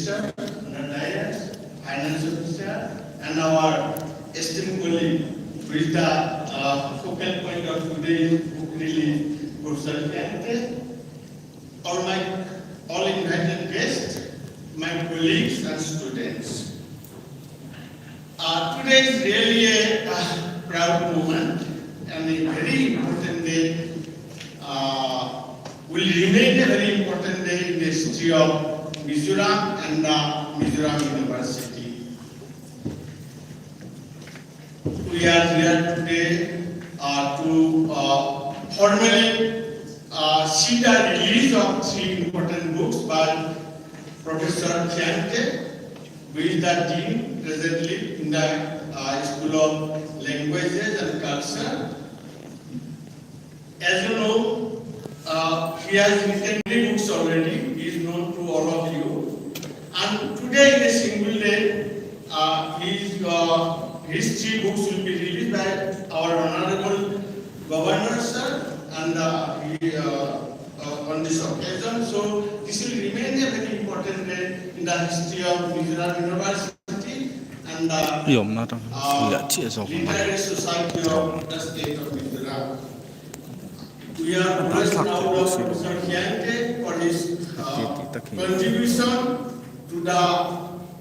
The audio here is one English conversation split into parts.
Minister, Finance Officer, and our esteemed colleague, who is the focal point of today's book release, Professor Khiangte, all invited guests, my colleagues and students. Today is really a proud moment and a very important day. Will remain a very important day in the history of Mizoram and the Mizoram University. We are here today to formally see the release of 3 important books by Professor Khiangte, who is the Dean presently in the School of Languages and Culture. As you know, he has written 3 books already. He is known to all of you. And today, in a single day, his 3 books will be released by our Honorable Governor, sir, and on this occasion. So, this will remain a very important day in the history of Mizoram University and the literary society of the state of Mizoram. We are blessed now with Professor Khiangte for his contribution to the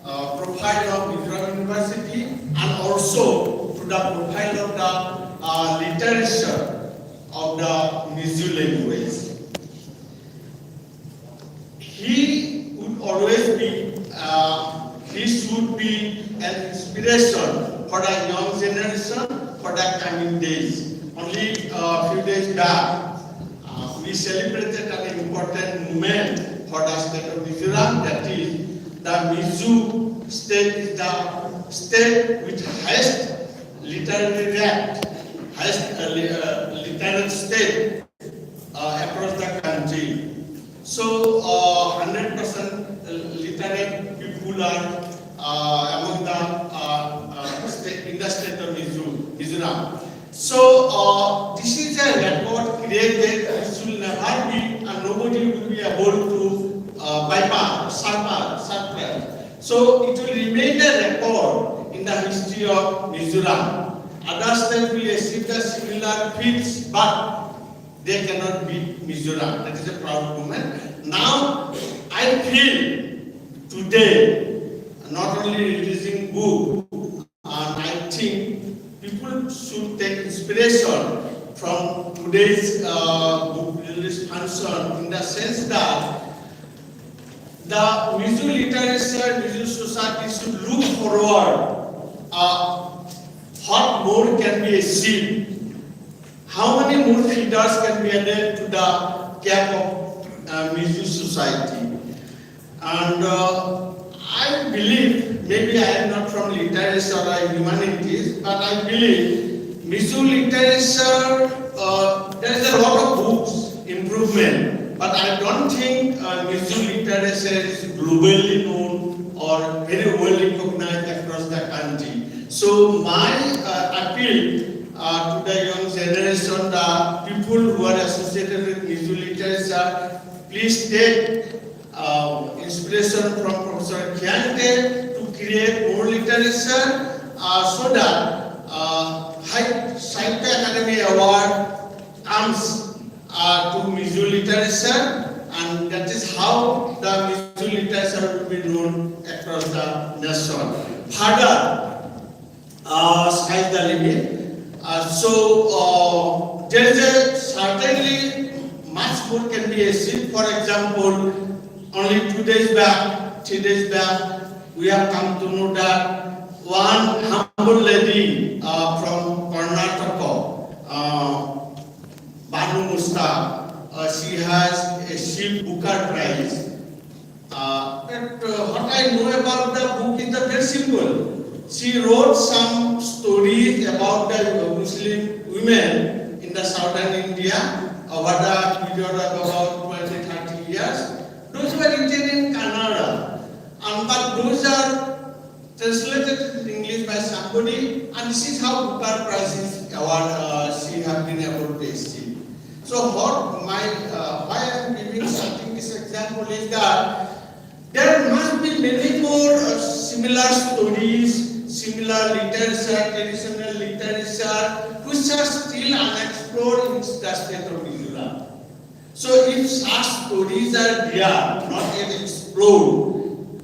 profile of Mizoram University and also to the profile of the literature of the Mizo language. He would always be, he should be an inspiration for the young generation for the coming days. Only a few days back, we celebrated an important moment for the state of Mizoram, that is, the Mizo state is the state with highest literary rate, highest literate state across the country. So, 100% literate people are among the state, in the state of Mizoram. So, this is a record created which will never be, and nobody will be able to bypass, surpass. So, it will remain a record in the history of Mizoram. Other states will achieve the similar feats, but they cannot beat Mizoram. That is a proud moment. Now, I feel today, not only releasing book, and I think people should take inspiration from today's book release function in the sense that the Mizo literature, Mizo society should look forward what more can be achieved. How many more feeders can be added to the cap of Mizo society? And I believe, maybe I am not from literature or humanities, but I believe Mizo literature, there is a lot of books, improvement, but I don't think Mizo literature is globally known or very well recognized across the country. So my appeal to the young generation, the people who are associated with Mizo literature, please take inspiration from Professor Khiangte to create more literature so that Sahitya Academy Award comes to Mizo literature, and that is how the Mizo literature will be known across the nation. Further, sky is the limit. So there is a certainly much more can be achieved. For example, only 2 days back, 3 days back, we have come to know that one humble lady from Karnataka, Banu Musta, she has achieved Booker Prize. But what I know about the book is very simple. She wrote some stories about the Muslim women in the southern India over the period of about 20-30 years. Those were written in Kannada, but those are translated in English by somebody, and this is how Booker Prize award she has been able to achieve. So why I am giving something this example is that there must be many more similar stories, similar literature, traditional literature, which are still unexplored in the state of Mizoram. So if such stories are there, not yet explored,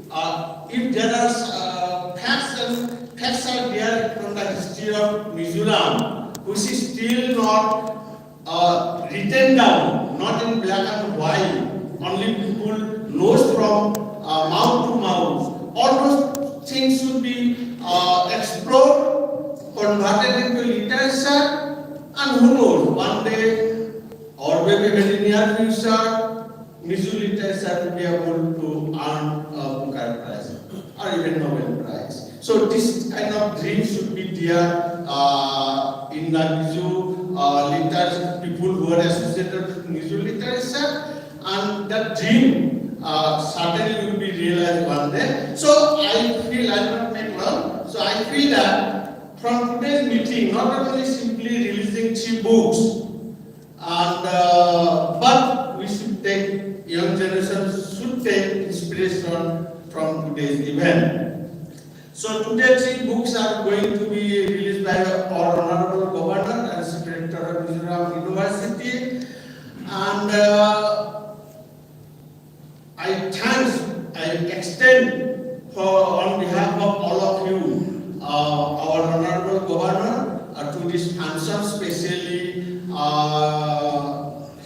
if there are facts are there from the history of Mizoram, which is still not written down, not in black and white, only people knows from mouth to mouth. All those things should be explored, converted into literature, and who knows, one day or maybe very near future, Mizo literature will be able to earn a Booker Prize or even Nobel Prize. So this kind of dream should be there in the Mizo literature, people who are associated with Mizo literature, and that dream certainly will be realized one day. So I feel, I will not make long, so I feel that from today's meeting, not only simply releasing 3 books, and but we should take, young generation should take inspiration from today's event. So today 3 books are going to be released by our Honorable Governor and Secretary of Mizoram University, and I extend on behalf of all of you, our Honorable Governor, to this function, especially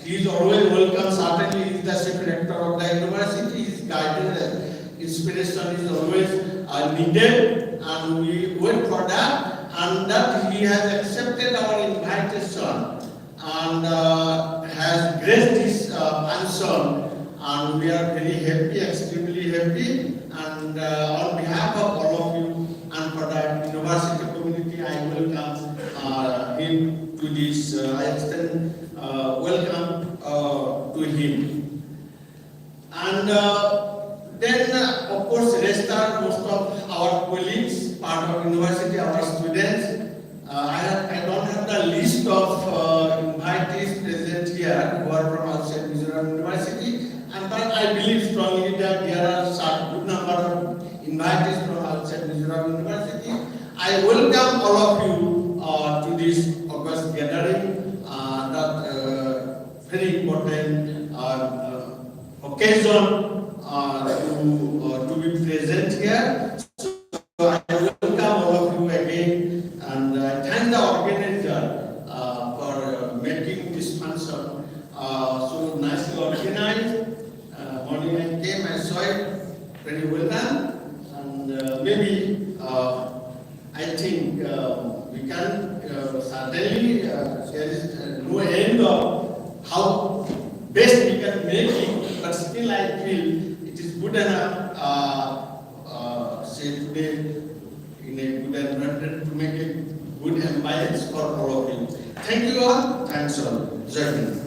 he is always welcome. Certainly, he is the Secretary of the University. His guidance and inspiration is always needed, and we wait for that. And that he has accepted our invitation and has graced this function. And we are very happy, extremely happy. And on behalf of all of you and for the university community, I welcome him to this. I extend welcome to him. And then, of course, rest are most of our colleagues, part of university, our students. I don't have the list of invitees present here who are from outside Mizoram University. But I believe strongly that there are a good number of invitees from outside Mizoram University. I welcome all of you to this August gathering, that very important occasion to be present here. So I welcome all of you again, and I thank the organizer for making this function so nicely organized. Morning I came, I saw it very well done, and maybe I think we can certainly, there is no end of how best we can make it, but still I feel it is good enough, say today, in a good environment to make a good ambience for all of you. Thank you all, thanks all. Jai Hind.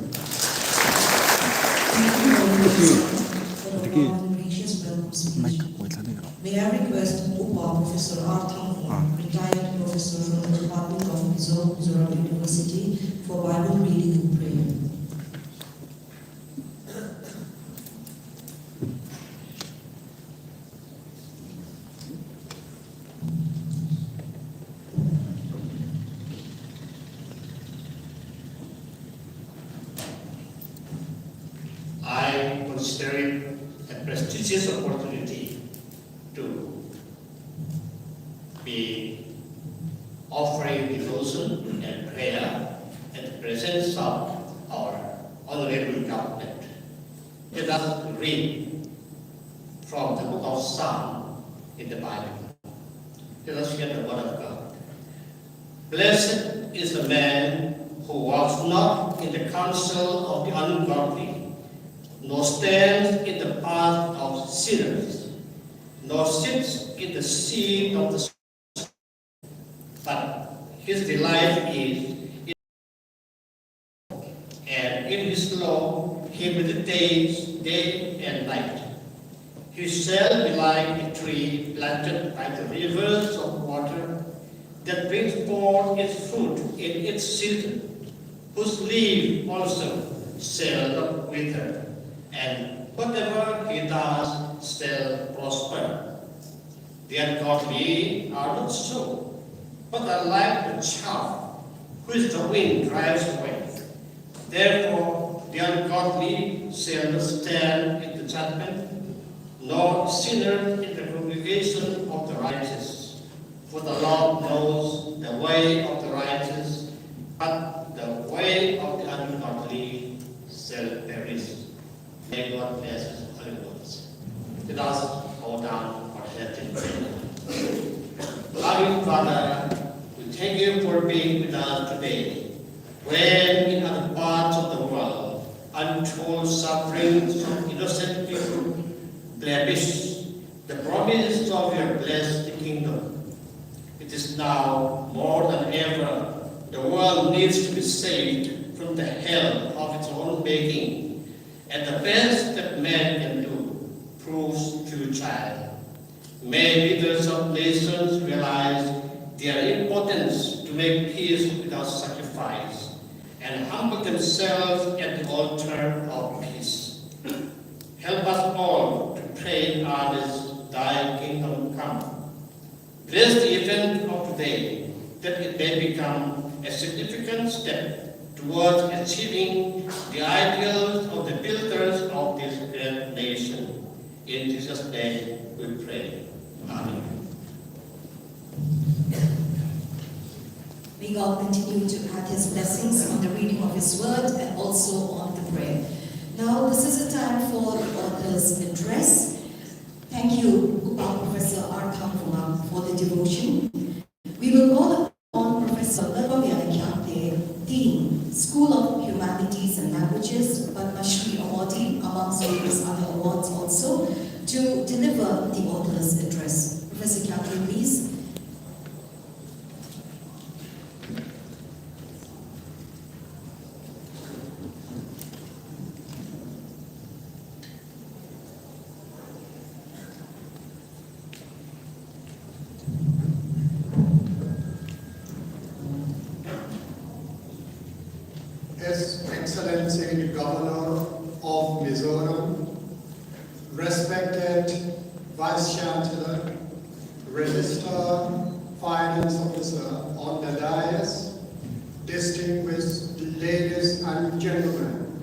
May I request UPA Professor R. Tlangzarhna, retired professor from the Department of Mizo, Mizoram University, for Bible reading and prayer. I consider it a prestigious opportunity to be offering devotion and prayer in the presence of our honorable government. Let us read from the book of Psalm in the Bible. Let us hear the word of God. Blessed is the man who walks not in the counsel of the ungodly, nor stands in the path of sinners, nor sits in the seat of the scornful, but his delight is in, and in his law he meditates day and night. He shall be like a tree planted by the rivers of water, that brings forth its fruit in its season, whose leaf also shall not wither, and whatever he does shall prosper. The ungodly are not so, but are like the chaff which the wind drives away. Therefore, the ungodly shall not stand in the judgment, nor sinner in the congregation of the righteous. For the Lord knows the way of the righteous, but the way of the ungodly shall perish. May God bless His holy words. Let us hold down our heads in prayer. Loving Father, we thank you for being with us today, when in other parts of the world, untold sufferings of innocent people blemish the promise of your blessed kingdom. It is now more than ever the world needs to be saved from the hell of its own making, and the best that man can do proves futile. May leaders of nations realize their importance to make peace without sacrifice and humble themselves at the altar of peace. Help us all to pray in earnest, Thy kingdom come. Bless the event of today, that it may become a significant step towards achieving the ideals of the builders of this great nation. In Jesus' name we pray. Amen. May God continue to add His blessings on the reading of His word and also on the prayer. Now, this is a time for the author's address. Thank you, Professor Tlangzarhna, for the devotion. We will call upon Professor Khiangte, Dean, School of Humanities and Languages, Padma Shri awardee, amongst various other awards also, to deliver the author's address. Professor Khiangte, please. His Excellency the Governor of Mizo, respected Vice Chancellor, Register Finance Officer on the dais, distinguished ladies and gentlemen,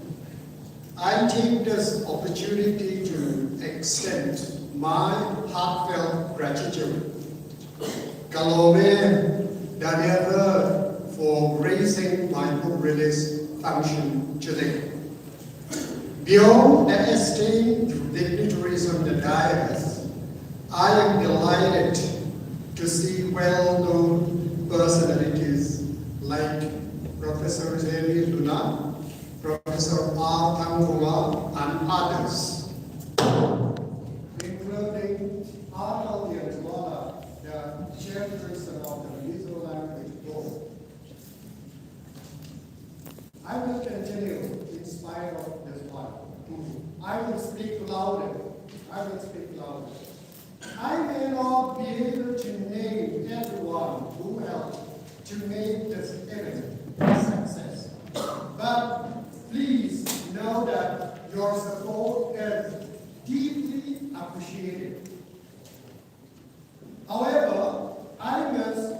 I take this opportunity to extend my heartfelt gratitude. Kalome Daniel for raising my book release function today. Beyond the esteemed dignitaries on the dais, I am delighted to see well-known personalities like Professor Zeli Luna, Professor Tlangzarhna, and others, including Laltluangliana, the chairperson of the Mizo language board. I will continue in spite of this one. I will speak louder. I will speak louder. I may not be able to name everyone who helped to make this event a success. But please know that your support is deeply appreciated. However, I must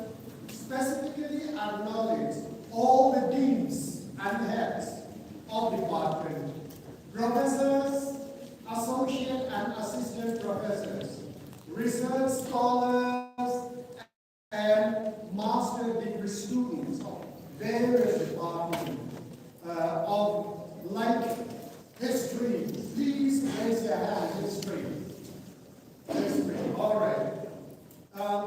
specifically acknowledge all the deans and heads of department, professors, associate and assistant professors, research scholars, and master degree students of various departments of like history. Please raise your hand. History. All right.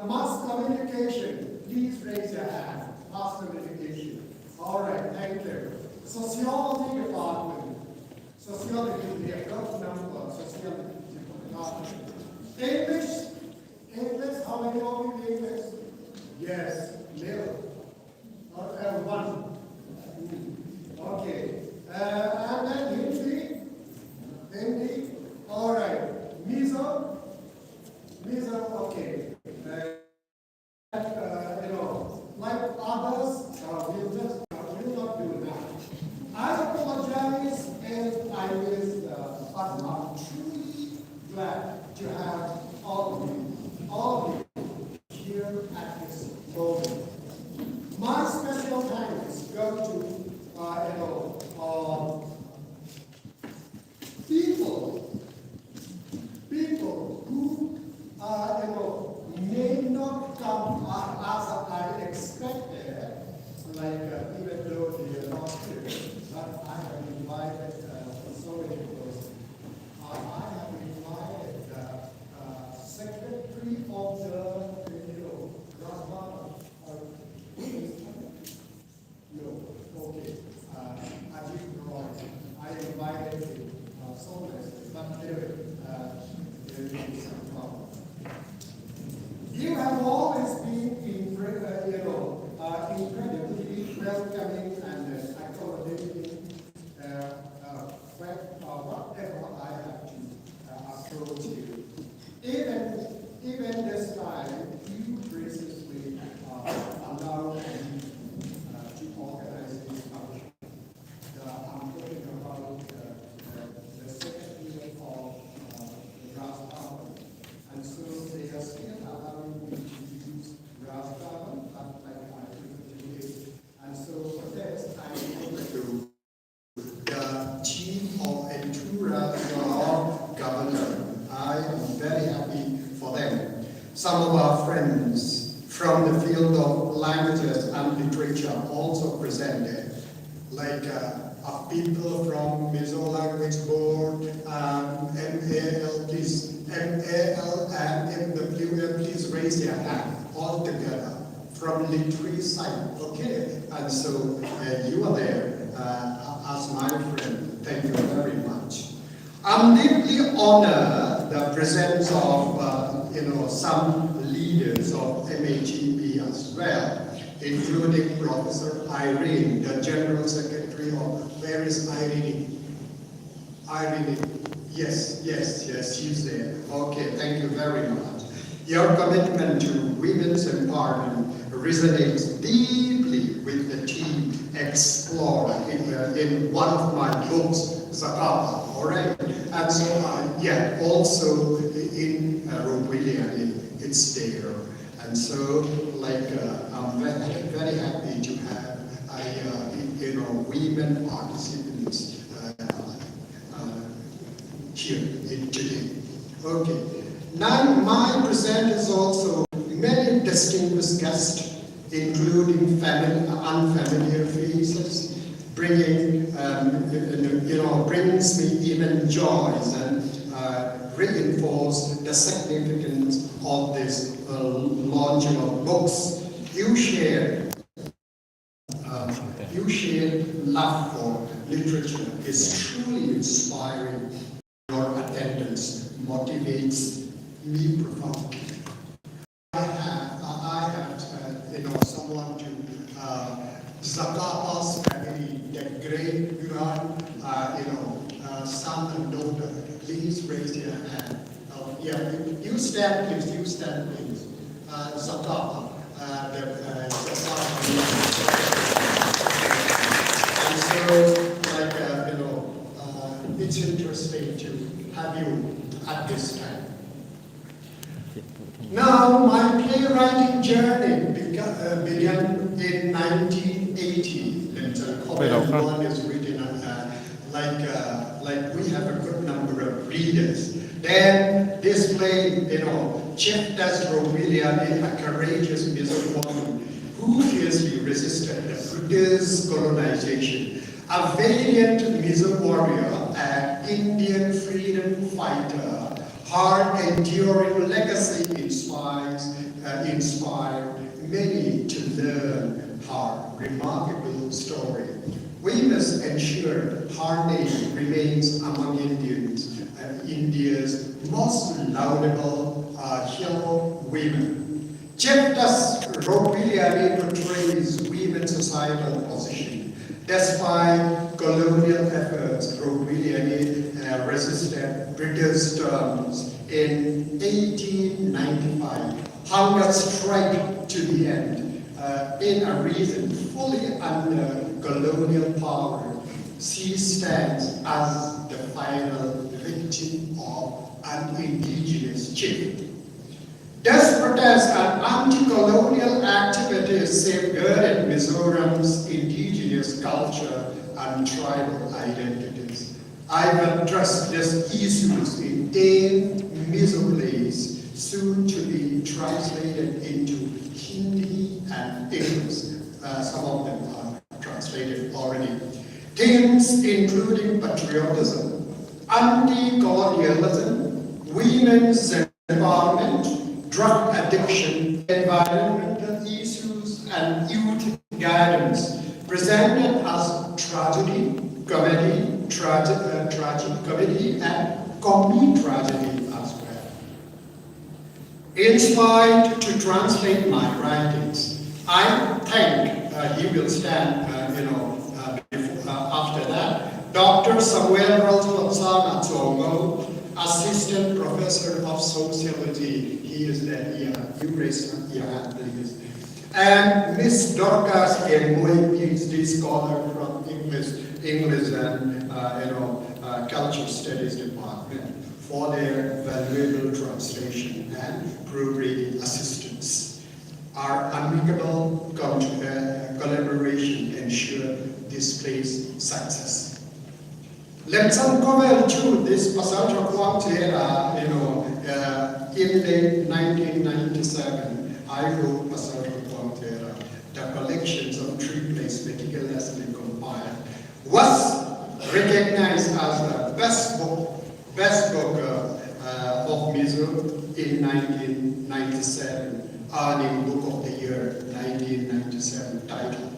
Mass communication. Please raise your hand. Mass communication. All right, thank you. Sociology department. Sociology, we have got number. Sociology department. English, how many of you English? Yes, nil. One. Okay. And then Hindi. All right. Mizo, okay. Like others, we'll not do that. I apologize if I missed, but I'm truly glad to have all of you given this time, you graciously allow me to organize this function. I'm talking about the second year of the Ras Carbon. And so they are still allowing me to use Ras Carbon, but like my favorite. And so for this, I'm going to the chief of Entourage governor. I am very happy for them. Some of our friends from the field of languages and literature also presented, like people from Mizo Language Board, MAL, please, MAL and MWM, please raise your hand all together from literary side, okay? And so you are there as my friend. Thank you very much. I'm deeply honored the presence of some leaders of MAGP as well, including Professor Irene, the General Secretary of, where is Irene? Irene, yes, she's there. Okay, thank you very much. Your commitment to women's empowerment resonates deeply with the theme explored in one of my books, Zakapa, all right? And so, also in William, it's there. And so, I'm very happy to have, women participants here today. Okay. Now, my presenters also many distinguished guests, including unfamiliar faces, brings me even joys and reinforce the significance of this launching of books. You share love for literature is truly inspiring. Your attendance motivates me profoundly. I have someone to Zakapa's family, the great Quran, son and daughter. Please raise your hand. You stand, please. Zakapa, and so, it's interesting to have you at this time. Now, my playwriting journey began in 1980. One is written like we have a good number of readers. Then this play, Chief Tlangzarhna, a courageous Mizo woman who fiercely resisted the British colonization, a valiant Mizo warrior, an Indian freedom fighter. Her enduring legacy inspired many to learn her remarkable story. We must ensure her name remains among India's most laudable hero women. Chief Tlangzarhna portrays women's societal position. Despite colonial efforts, Tlangzarhna resisted British terms in 1895. Hunger strike to the end. In a region fully under colonial power, she stands as the final victim of an indigenous chief. Thus, protests and anti-colonial activities safeguarded Mizoram's indigenous culture and tribal identities. I will address these issues in 10 Mizo plays, soon to be translated into Hindi and English. Some of them are translated already. Themes including patriotism, anti-colonialism, women's empowerment, drug addiction, environmental issues, and youth guidance, presented as tragedy, comedy, tragic comedy, and comedy tragedy as well. Inspired to translate my writings, I thank, he will stand, after that, Dr. Samuel Laltluangliana, Assistant Professor of Sociology. He is there. You raise your hand, please. And Miss Dorcas Moy, PhD scholar from English and Cultural Studies Department, for their valuable translation and proofreading assistance. Our amicable collaboration ensure this play's success. Let's uncover too this passage of Khiangte, in late 1997, I wrote passage of Khiangte. The collections of three plays meticulously compiled was recognized as the best book of Mizo in 1997, earning Book of the Year 1997 title.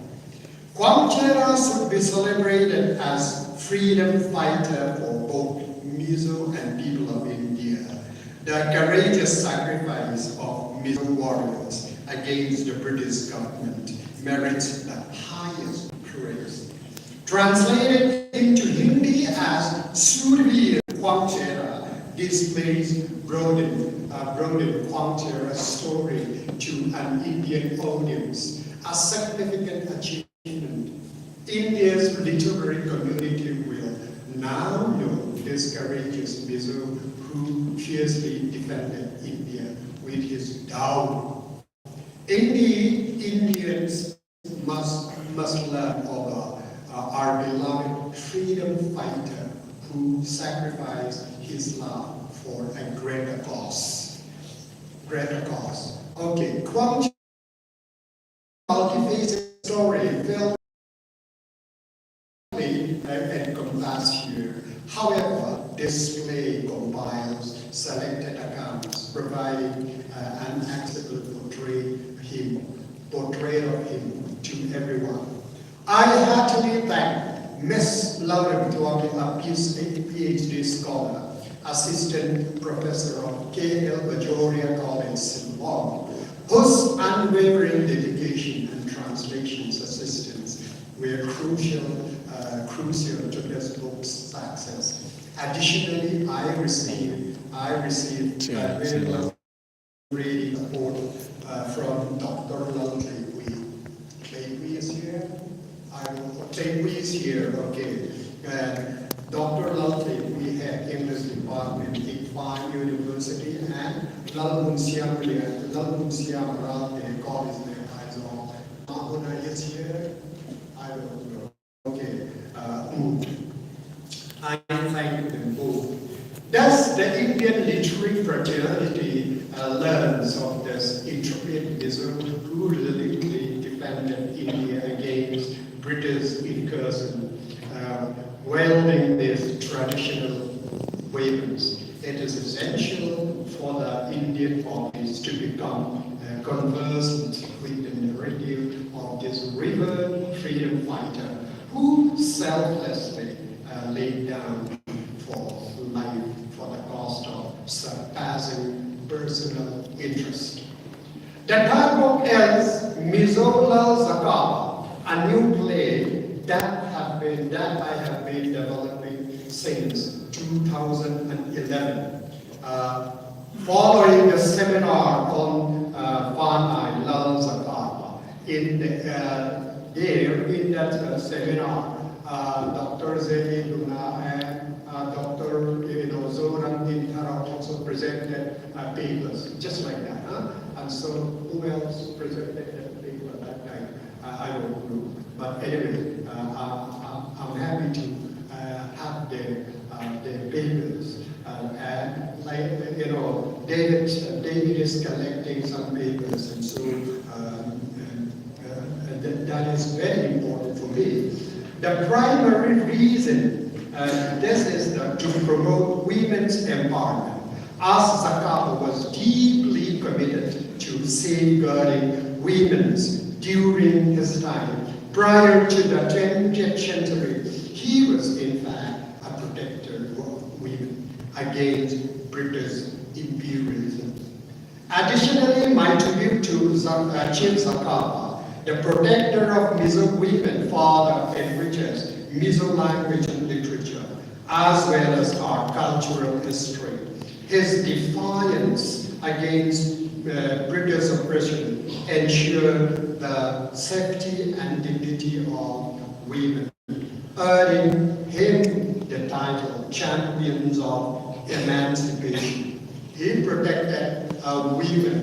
Khiangte should be celebrated as freedom fighter for both Mizo and people of India. The courageous sacrifice of Mizo warriors against the British government merits the highest praise. Translated into Hindi as Surveer Khiangte displays broadened Khiangte's story to an Indian audience, a significant achievement. India's literary community will now know this courageous Mizo who fiercely defended India with his dowry. Indeed, Indians must learn of our beloved freedom fighter who sacrificed his life for a greater cause. Okay, Khiangte multifaceted story filled and compassed here. However, this play compiles selected accounts providing an accessible portrait of him to everyone. I heartily thank Miss Laltluangliana, PhD scholar, Assistant Professor of KL Bajoria College, Ceylon, whose unwavering dedication and translations assistance were crucial to this book's success. Additionally, I received valuable reading support from Dr. Laltluangliana. Laltluangliana is here? Laltluangliana is here, okay. Dr. Laltluangliana, we have English department in Fine University, and Laltluangliana, they call his name, I don't know. Mahuna is here? I don't know. Okay. I thank them both. Thus, the Indian literary fraternity learns of this intrepid Mizo who resolutely defended India against British incursion, wielding these traditional weapons. It is essential for the Indian armies to become conversant with the narrative of this revered freedom fighter who selflessly laid down for life for the cost of surpassing personal interest. The third book is Mizo Zakapa, a new play that I have been developing since 2011. Following the seminar on Fanai Laltluangliana, in that seminar, Dr. Zeli Luna and Dr. Zoran also presented papers, just like that. And so, who else presented that paper that time? I don't know. But anyway, I'm happy to have their papers. And David is collecting some papers, and so that is very important for me. The primary reason this is to promote women's empowerment, as Zakapa was deeply committed to safeguarding women during his time. Prior to the 20th century, he was in fact a protector of women against British imperialism. Additionally, my tribute to Chief Zakapa, the protector of Mizo women, father enriches Mizo language and literature. as well as our cultural history. His defiance against British oppression ensured the safety and dignity of women, earning him the title Champions of Emancipation. He protected women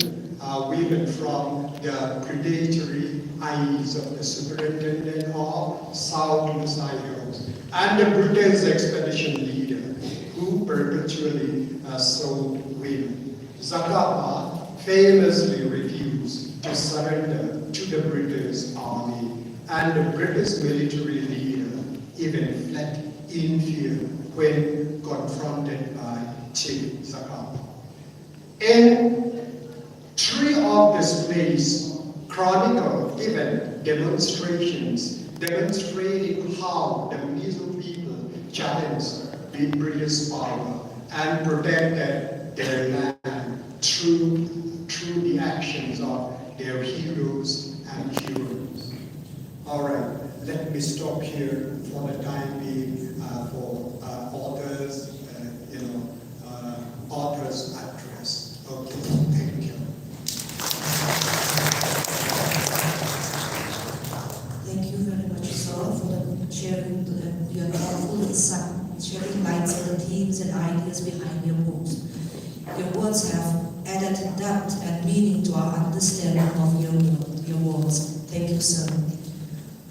from the predatory eyes of the superintendent of South Missiles and the British expedition leader who perpetually sold women. Zakapa famously refused to surrender to the British army, and the British military leader even fled in fear when confronted by Chief Zakapa. In three of these plays chronicle given demonstrations demonstrating how the Mizo people challenged the British power and protected their land through the actions of their heroes and heroes. All right, let me stop here for the time being for authors, author's address. Okay, thank you. Thank you very much, sir, for the sharing your thoughtful insight, shedding light on the themes and ideas behind your books. Your words have added depth and meaning to our understanding of your words. Thank you, sir.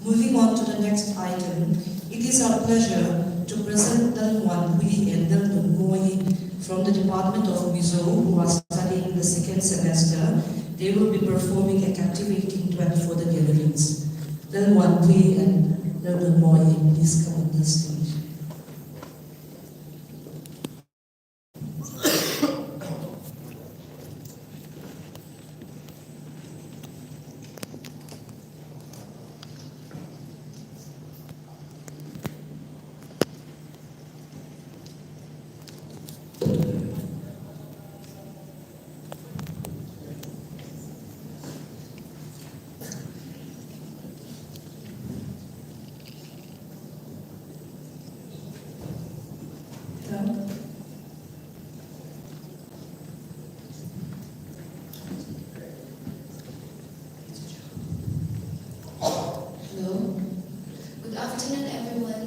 Moving on to the next item, it is our pleasure to present Laltluangliana and Laltluangliana from the Department of Mizo, who are studying the second semester. They will be performing a captivating duet for the gatherings. Laltluangliana and Laltluangliana, please come on the stage. Hello. Good afternoon, everyone.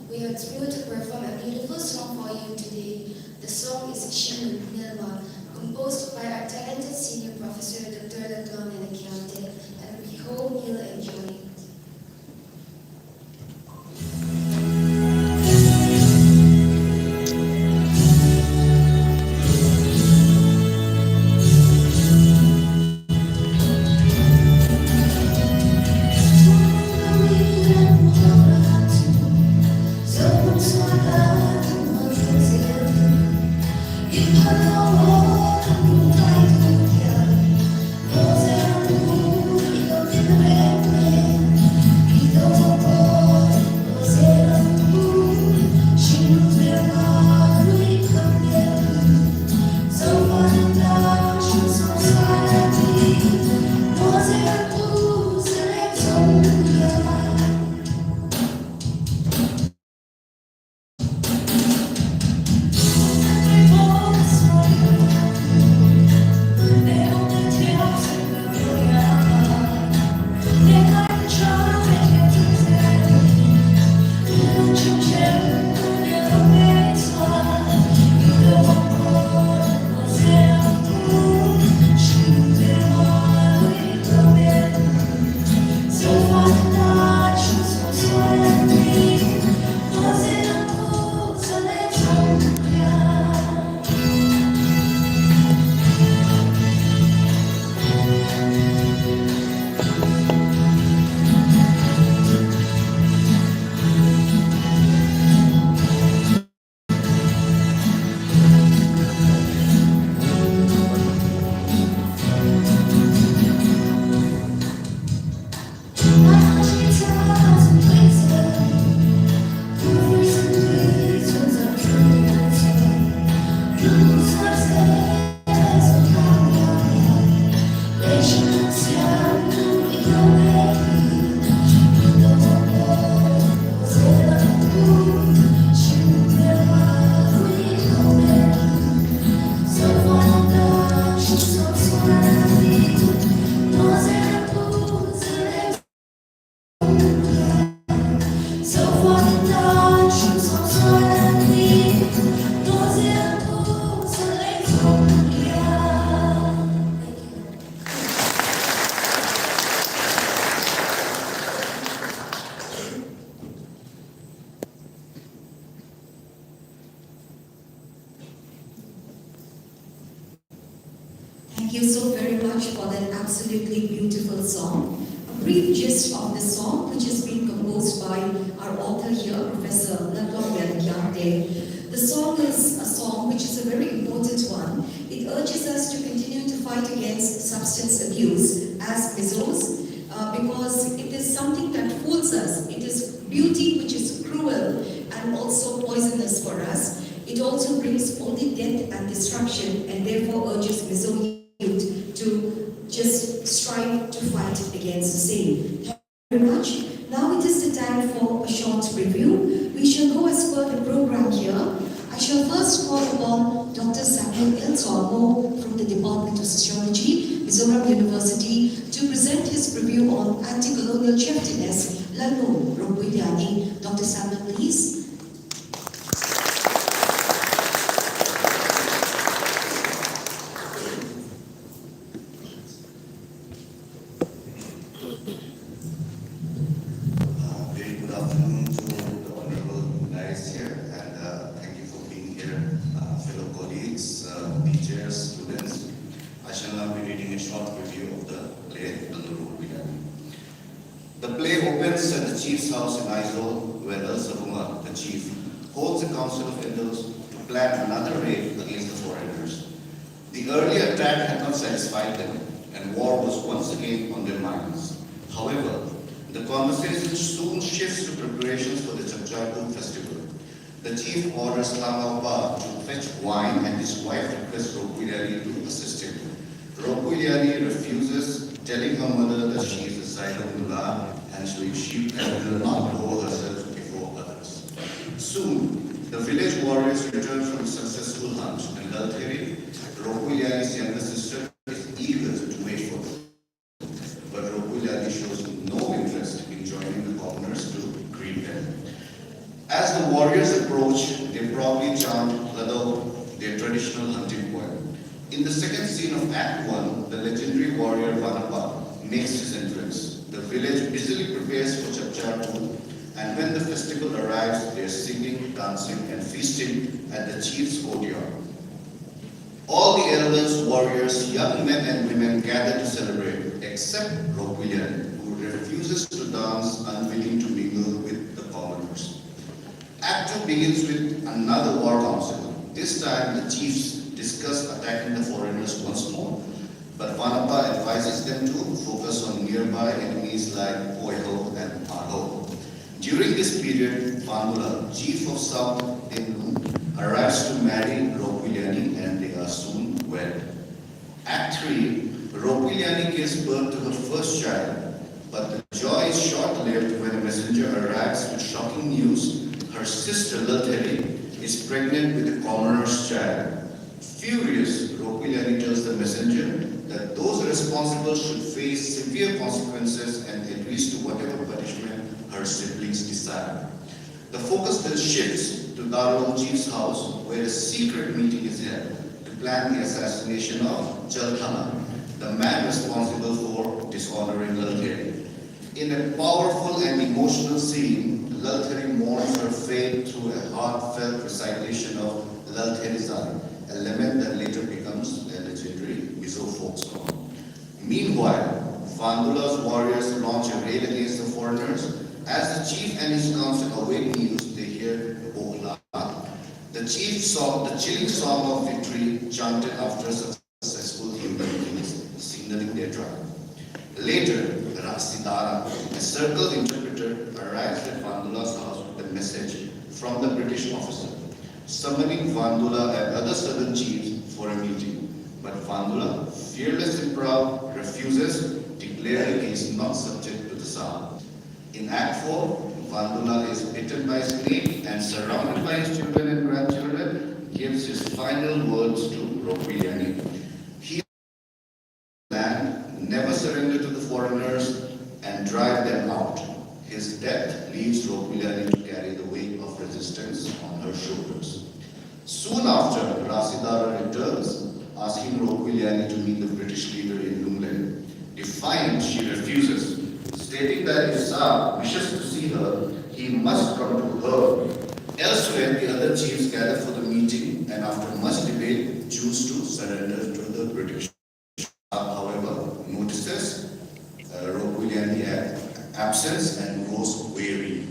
We are thrilled to perform a beautiful song for you today. The song is Shin Nilma, composed by our talented senior professor, Dr. Laltluangliana Khiangte, and we hope you'll enjoy it. Hello. Thank you so very much for that absolutely beautiful song. A brief gist of the song, which has been composed by our author here, Professor Laltluangliana. The song is a song which is a very important one. It urges us to continue to fight against substance abuse as Mizos, because it is something that fools us. It is beauty which is cruel and also poisonous for us. It also brings only death and destruction, and therefore urges Mizo youth to just strive to fight against the same. Thank you very much. Now it is the time for a short review. We shall go as per the program here. I shall first call upon Dr. Tlangzarhna from the Department of Sociology, Mizoram University, to present his review on anti-colonial chieftainess, Laltluangliana. Dr. Samuel, please. The play opens at the chief's house in Mizo, where Laltluangliana, the chief, holds a council of elders to plan another raid against the foreigners. The earlier attack had not satisfied them, and war was once again on their minds. However, the conversation soon shifts to preparations for the Zakapa festival. The chief orders Zakapa to fetch wine, and his wife requests Laltluangliana to assist him. Laltluangliana refuses, telling her mother that she is a Zaidullah and she will not lower herself before others. Soon, the village warriors return from a successful hunt, and Laltluangliana's younger sister, is eager to wait for them. But Laltluangliana shows no interest in joining the commoners to greet them. As the warriors approach, they proudly chant Ladau, their traditional hunting poem. In the second scene of Act 1, the legendary warrior Vanapa makes his entrance. The village busily prepares for Chapchar 2, and when the festival arrives, they are singing, dancing, and feasting at the chief's courtyard. All the elders, warriors, young men and women gather to celebrate, except Laltluangliana, who refuses to dance, unwilling to mingle with the commoners. Act 2 begins with another war council. This time, the chiefs discuss attacking the foreigners once more, but Vanapa advises them to focus on nearby enemies like Poiho and Arho. During this period, Vandula, chief of South Innu, arrives to marry Laltluangliana, and they are soon wed. Act 3, Laltluangliana gives birth to her first child, but the joy is short-lived when a messenger arrives with shocking news. Her sister Laltluangliana is pregnant with the commoner's child. Furious, Laltluangliana tells the messenger that those responsible should face severe consequences and agree to whatever punishment her siblings decide. The focus then shifts to Darul chief's house, where a secret meeting is held to plan the assassination of Jalkhana, the man responsible for dishonoring Laltluangliana. In a powerful and emotional scene, Laltluangliana mourns her fate through a heartfelt recitation of Laltluangliana, a lament that later becomes a legendary Mizo folk song. Meanwhile, Vandula's warriors launch a raid against the foreigners. As the chief and his council await news, they hear Bokla, the chilling song of victory chanted after successful human killings, signaling their triumph. Later, Rasidara, a circle interpreter, arrives at Vandula's house with a message from the British officer, summoning Vandula and other southern chiefs for a meeting. But Vandula, fearless and proud, refuses, declaring he is not subject to the Tsar. In Act 4, Vandula is bitten by a snake and, surrounded by his children and grandchildren, gives his final words to Laltluangliana. never surrender to the foreigners, and drive them out. His death leaves Roquiliani to carry the weight of resistance on her shoulders. Soon after, Rasidara returns, asking Roquiliani to meet the British leader in Lumle. Defiant, she refuses, stating that if Saab wishes to see her, he must come to her. Elsewhere, the other chiefs gather for the meeting and after much debate, choose to surrender to the British. However, notices Roquiliani's absence and grows weary.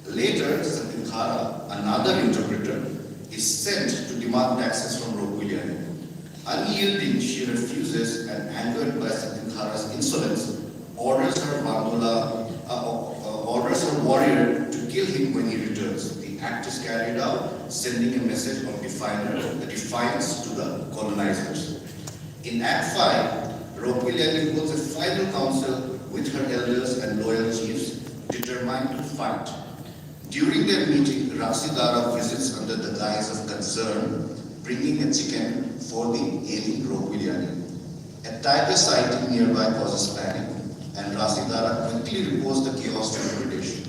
Later, Tlangzarhna, another interpreter, is sent to demand taxes from Roquiliani. Unyielding, she refuses and angered by Tlangzarhna's insolence, orders her warrior to kill him when he returns. The act is carried out, sending a message of defiance to the colonizers. In Act 5, Roquiliani holds a final council with her elders and loyal chiefs, determined to fight. During their meeting, Rasidara visits under the guise of concern, bringing a chicken for the ailing Roquiliani. A tiger sighting nearby causes panic, and Rasidara quickly reports the chaos to the British.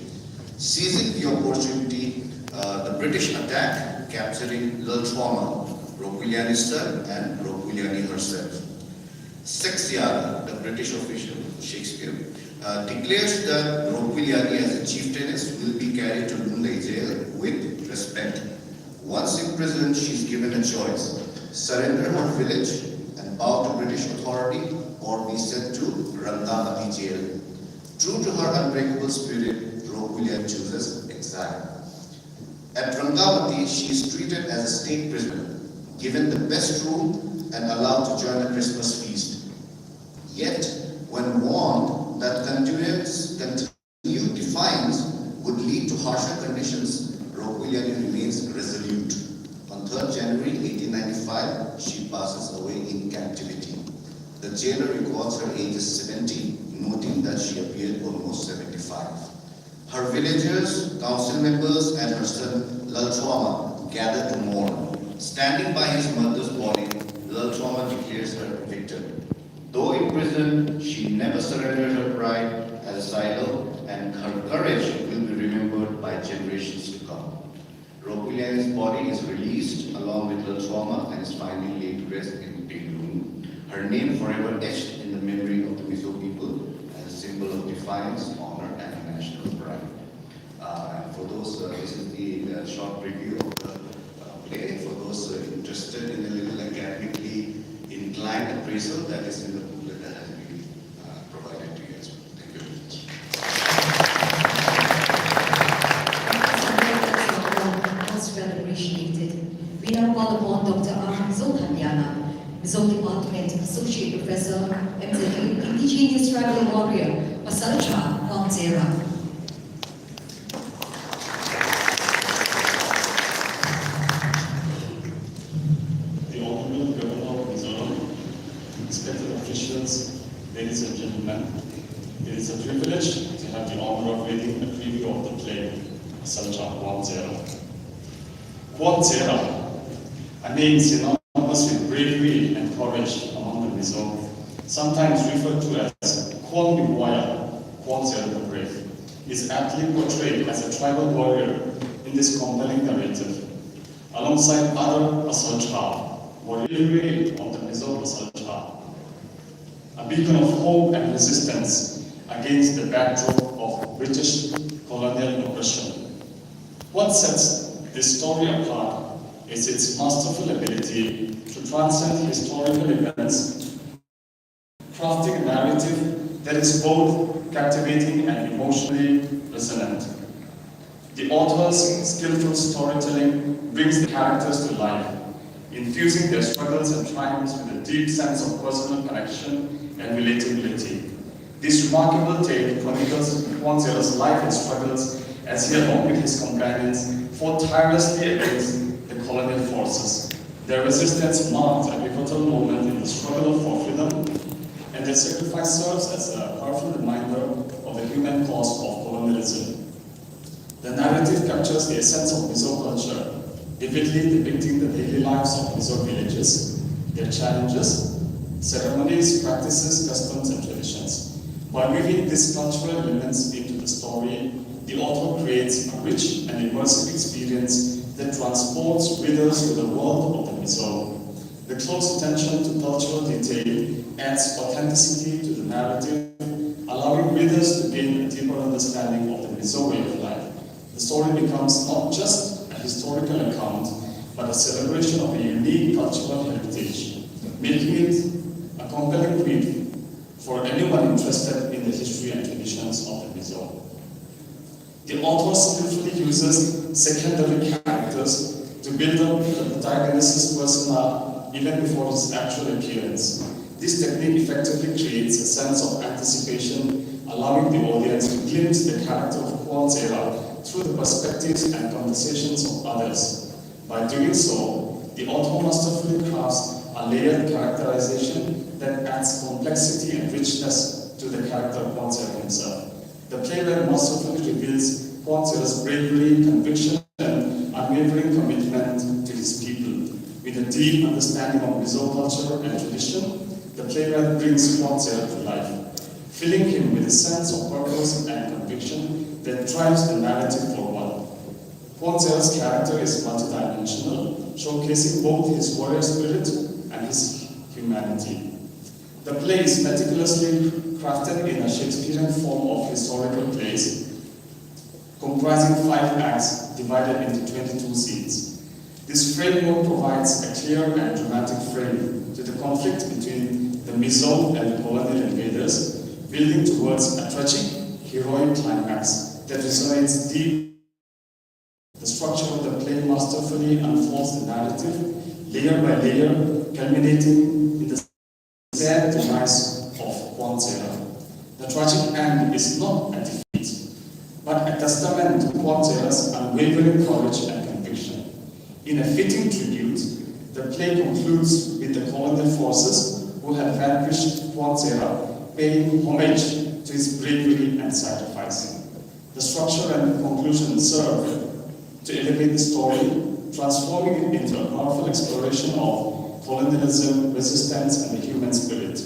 Seizing the opportunity, the British attack, capturing Laltluangliana, Roquiliani's son, and Roquiliani herself. Sexiara, the British official, Shakespeare, declares that Roquiliani as a chieftainess will be carried to Lumle jail with respect. Once imprisoned, she is given a choice: surrender her village and bow to British authority, or be sent to Rangamati jail. True to her unbreakable spirit, Roquiliani chooses exile. At Rangamati, she is treated as a state prisoner, given the best room and allowed to join a Christmas feast. Yet, when warned that continued defiance would lead to harsher conditions, Roquiliani remains resolute. On 3rd January 1895, she passes away in captivity. The jailer records her age as 70, noting that she appeared almost 75. Her villagers, council members, and her son Laltluangliana gather to mourn. Standing by his mother's body, Laltluangliana declares her victor. Though imprisoned, she never surrendered her pride as a silo, and her courage will be remembered by generations to come. Roquiliani's body is released along with Laltluangliana and is finally laid to rest in Pinglung. Her name forever etched in the memory of the Mizo people as a symbol of defiance, honor, and national pride. And for those, this is the short review of the play. For those interested in a little academically inclined appraisal, that is in the booklet that has been provided to you as well. Thank you very much. Most well appreciated. We now call upon Dr. Tlangzarhna, Mizo Department Associate Professor, MZU, Indigenous Tribal Warrior, Masalcha, Khiangte. Ladies and gentlemen, it is a privilege to have the honor of reading a preview of the play, Masalcha Khiangte. Khiangte, a name synonymous with bravery and courage among the Mizo, sometimes referred to as Kwon Miwaya, Khiangte the Brave, is aptly portrayed as a tribal warrior in this compelling narrative. Alongside other Masalcha, warrior of the Mizo Masalcha, a beacon of hope and resistance against the backdrop of British colonial oppression. What sets this story apart is its masterful ability to transcend historical events, crafting a narrative that is both captivating and emotionally resonant. The author's skillful storytelling brings the characters to life, infusing their struggles and triumphs with a deep sense of personal connection and relatability. This remarkable tale chronicles Khiangte's life and struggles as he, along with his companions, fought tirelessly against the colonial forces. Their resistance marked a pivotal moment in the struggle for freedom, and their sacrifice serves as a powerful reminder of the human cost of colonialism. The narrative captures the essence of Mizo culture, vividly depicting the daily lives of Mizo villages, their challenges, ceremonies, practices, customs, and traditions. By weaving these cultural elements into the story, the author creates a rich and immersive experience that transports readers to the world of the Mizo. The close attention to cultural detail adds authenticity to the narrative, allowing readers to gain a deeper understanding of the Mizo way of life. The story becomes not just a historical account, but a celebration of a unique cultural heritage, making it a compelling read for anyone interested in the history and traditions of the Mizo. The author skillfully uses secondary characters to build up the protagonist's persona even before his actual appearance. This technique effectively creates a sense of anticipation, allowing the audience to glimpse the character of Tlangzarhna through the perspectives and conversations of others. By doing so, the author masterfully crafts a layered characterization that adds complexity and richness to the character of Tlangzarhna himself. The playwright masterfully reveals Tlangzarhna's bravery, conviction, and unwavering commitment to his people. With a deep understanding of Mizo culture and tradition, the playwright brings Tlangzarhna to life, filling him with a sense of purpose and conviction that drives the narrative forward. Tlangzarhna's character is multidimensional, showcasing both his warrior spirit and his humanity. The play is meticulously crafted in a Shakespearean form of historical plays, comprising 5 acts divided into 22 scenes. This framework provides a clear and dramatic frame to the conflict between the Mizo and the colonial invaders, building towards a tragic, heroic climax that resonates deep. The structure of the play masterfully unfolds the narrative, layer by layer, culminating in the sad demise of Tlangzarhna. The tragic end is not a defeat, but a testament to Tlangzarhna's unwavering courage and conviction. In a fitting tribute, the play concludes with the colonial forces who had vanquished Tlangzarhna paying homage to his bravery and sacrifice. The structure and conclusion serve to elevate the story, transforming it into a powerful exploration of colonialism, resistance, and the human spirit.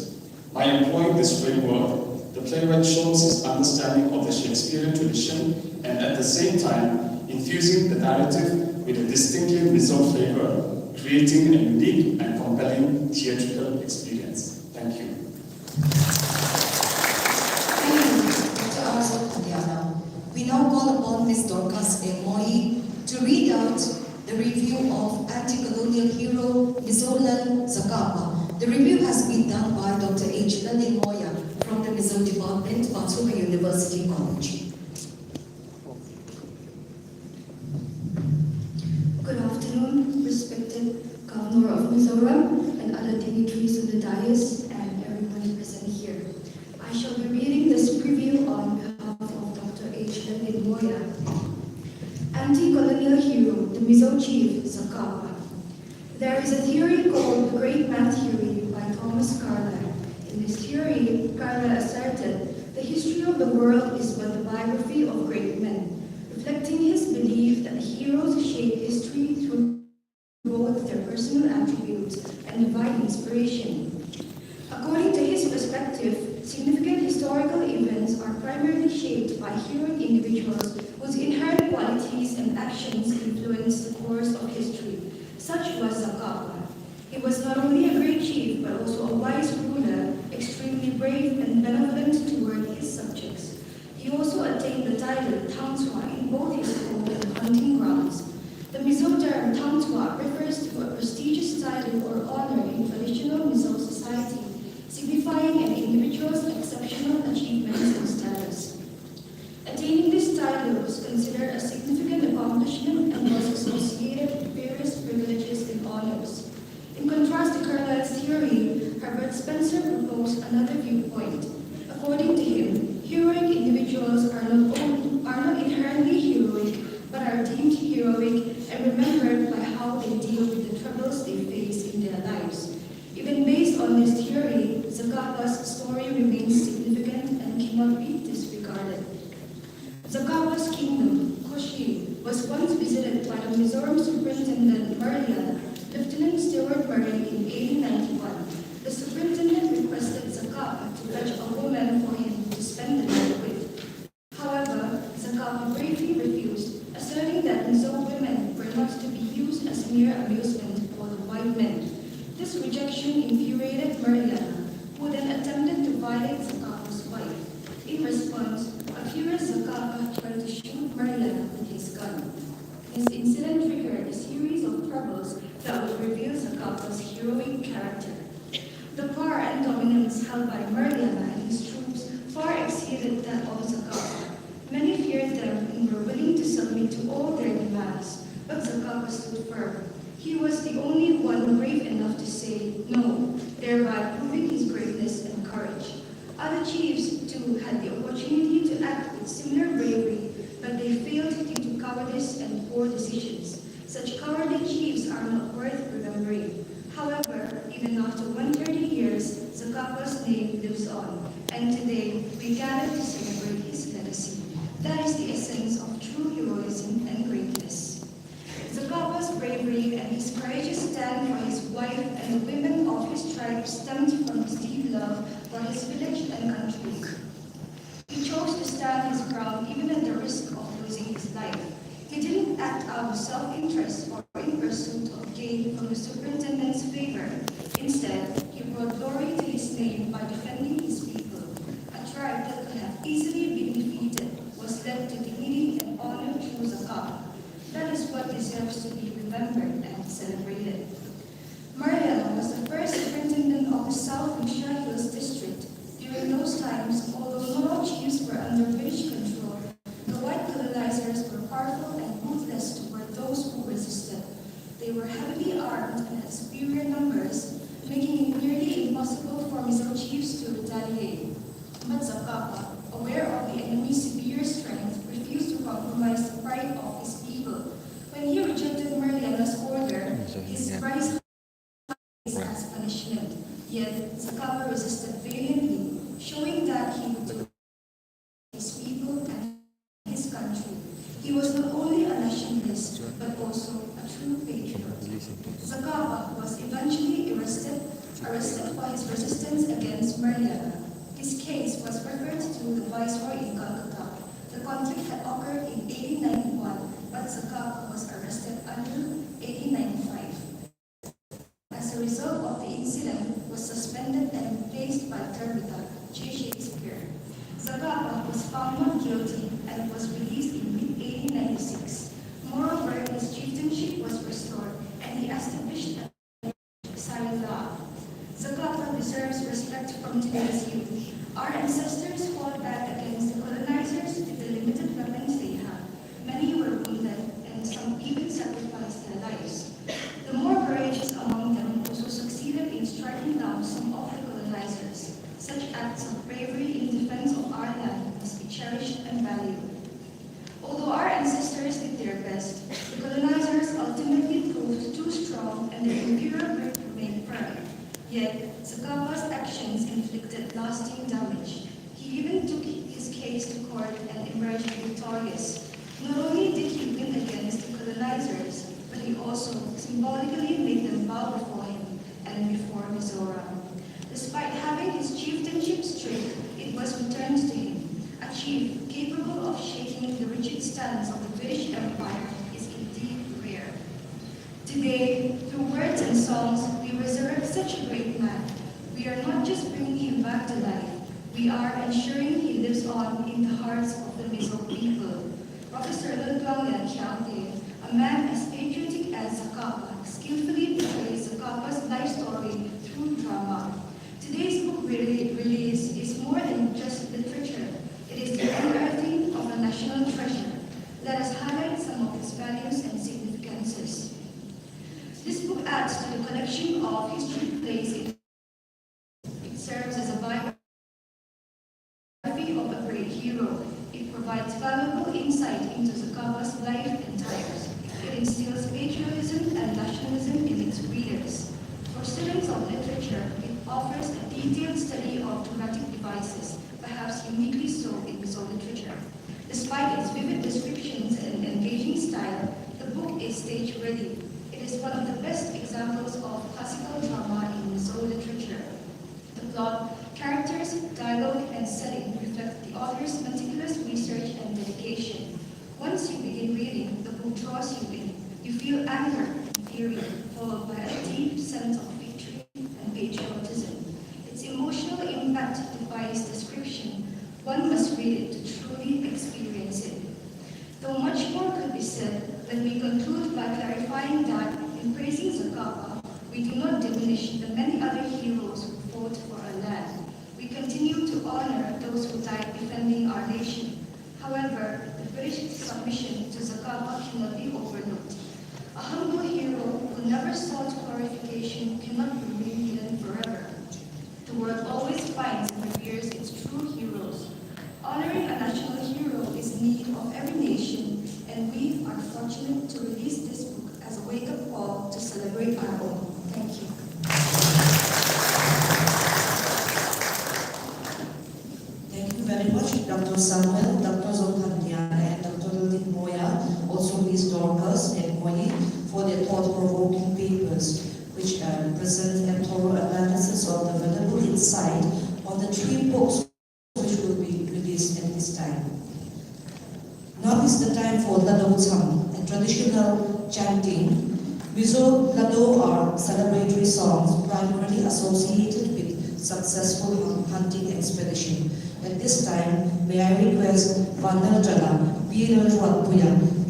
By employing this framework, the playwright shows his understanding of the Shakespearean tradition and at the same time infusing the narrative with a distinctly Mizo flavor, creating a unique and compelling theatrical experience. Thank you. Thank you, Dr. Laltluangliana. We now call upon Ms. Dorcas A. Moi to read out the review of anti-colonial hero Mizolan Zakapa. The review has been done by Dr. H. Moya from the Mizo Department, Matsuka University College. Good afternoon, respected Governor of Mizoram and other dignitaries of the dais and everyone present here. I shall be reading this preview on behalf of Dr. H. Moya. Anti-colonial hero, the Mizo chief, Zakapa. There is a theory called the Great Man Theory by Thomas Carlyle. In this theory, Carlyle asserted the history of the world is but the biography of great men, reflecting his belief that heroes shape history through both their personal attributes and divine inspiration. According to his perspective, significant historical events are primarily shaped by heroic individuals whose inherent qualities and actions influence the course of history. Such was Zakapa. He was not only a great chief, but also a wise ruler, extremely brave and benevolent toward his subjects. He also attained the title Tlangzarhna in both his home and hunting grounds. The Mizo term Tlangzarhna refers to a prestigious title or honor in traditional Mizo society, signifying an individual's exceptional achievements and status. Attaining this title was considered a significant accomplishment and was associated with various privileges and honors. In contrast to Carlyle's theory, Herbert Spencer proposed another viewpoint. According to him, heroic individuals are not inherently heroic, but are deemed heroic and remembered by how they deal with the troubles they face in their lives. Even based on this theory, Zakapa's story remains significant and cannot be disregarded. Zakapa's kingdom, Koshi, was once visited by the Mizoram Superintendent Murray, Lieutenant Stewart Murray, in 1891. The superintendent requested Zakapa to fetch a woman for him to spend the night with. However, Zakapa bravely refused, asserting that Mizo women were not to be used as mere amusement for the white men. This rejection infuriated Mariana, who then attempted to violate Zakapa's wife. In response, a furious Zakapa tried to shoot Mariana with his gun. This incident triggered a series of troubles that would reveal Zakapa's heroic character. The power and dominance held by Mariana and his troops far exceeded that of Zakapa. Many feared them and were willing to submit to all their demands, but Zakapa stood firm. He was the only one brave enough to say no, thereby proving his greatness and courage. Other chiefs, too, had the opportunity to act with similar bravery, but they failed due to cowardice and poor decisions. Such cowardly chiefs are not worth remembering. However, even after 130 years, Zakapa's name lives on, and today we gather to celebrate his legacy. That is the essence of true heroism and greatness. Zakapa's bravery and his courageous stand for his wife and the women of his tribe stemmed from his deep love for his village and country. He chose to stand his ground even at the risk of losing his life. He didn't act out of self-interest or in pursuit of gain from the superintendent's favor. Instead, he brought glory to his name by defending his people. A tribe that could have easily been defeated was led to dignity and honor through Zakapa. That is what deserves to be remembered and celebrated. Mariana was the first superintendent of the South Lucia Hills district. During those times, although not all chiefs were under British control, the white colonizers were powerful and ruthless toward those who resisted. They were heavily armed and had superior numbers, making it nearly impossible for Mizo chiefs to retaliate. But Zakapa, aware of the enemy's superior strength, refused to compromise the pride of his people. When he rejected Mariana's order, his price as punishment. Yet Zakapa resisted valiantly, showing that he would do his people and his country. He was not only a nationalist, but also a true patriot. Zakapa was eventually arrested for his resistance against Mariana. His case was referred to the Viceroy in Calcutta. The conflict had occurred in 1891, but Zakapa was arrested until 1895. As a result of the incident, was suspended and replaced by Termita, J. Shakespeare. Zakapa was found not guilty and was released in mid-1896. Moreover, his chieftainship was restored and he established a Saila. Zakapa deserves respect from today's youth. Our ancestors fought back against the colonizers with the limited weapons they had. Many were wounded and some even sacrificed their lives. The more courageous among them also succeeded in striking down some of the colonizers. Such acts of bravery in defense of our land must be cherished and valued. Although our ancestors did their best, the colonizers ultimately proved too strong and their imperial grip remained firm. Yet, Zakapa's actions inflicted lasting damage. He even took his case to court and emerged victorious. Not only did he win against the colonizers, but he also symbolically made them bow before him and before Mizoram. Despite having his chieftainship stripped, it was returned to him. A chief capable of shaking the rigid stance of the British Empire is indeed rare. Today, through words and songs, we resurrect such a great man. We are not just bringing him back to life, we are ensuring he lives on in the hearts of the Mizo people. Professor Laltluangliana Khiangte, a man as patriotic as Zakapa, skillfully portrays Zakapa's life story through drama. Today's book release is more than just literature. It is the unearthing of a national treasure. Let us highlight some of its values and significances. This book adds to the collection of history plays. It serves as a biography of a great hero. It provides valuable insight into Zakapa's life and times. It instills patriotism and nationalism in its readers. For students of literature, it offers a detailed study of dramatic devices, perhaps uniquely so in Mizo literature. Despite its vivid descriptions and engaging style, the book is stage-ready. It is one of the best examples of classical drama in Mizo literature. plot, characters, dialogue, and setting reflect the author's meticulous research and dedication. Once you begin reading, the book draws you in. You feel anger and fury, followed by a deep sense of victory and patriotism. Its emotional impact defies description. One must read it to truly experience it. Though much more could be said, let me conclude by clarifying that in praising Zakapa, we do not diminish the many other heroes who fought for our land. We continue to honor those who died defending our nation. However, the British submission to Zakapa cannot be overlooked. A humble hero who never sought glorification cannot remain hidden forever. The world always finds and reveres its true heroes. Honoring a national hero is need of every nation, and we are fortunate to release this book as a wake-up call to celebrate our own. Thank you. Thank you very much, Dr. Samuel, Dr. Laltluangliana, and Dr. Laltluangliana, also Ms. Dorcas and Moyi, for their thought-provoking papers, which present a thorough analysis of the valuable insight of the 3 books which will be released at this time. Now is the time for Lado Chang, a traditional chanting. Mizo Lado are celebratory songs primarily associated with successful hunting expedition. At this time, may I request Tlangzarhna,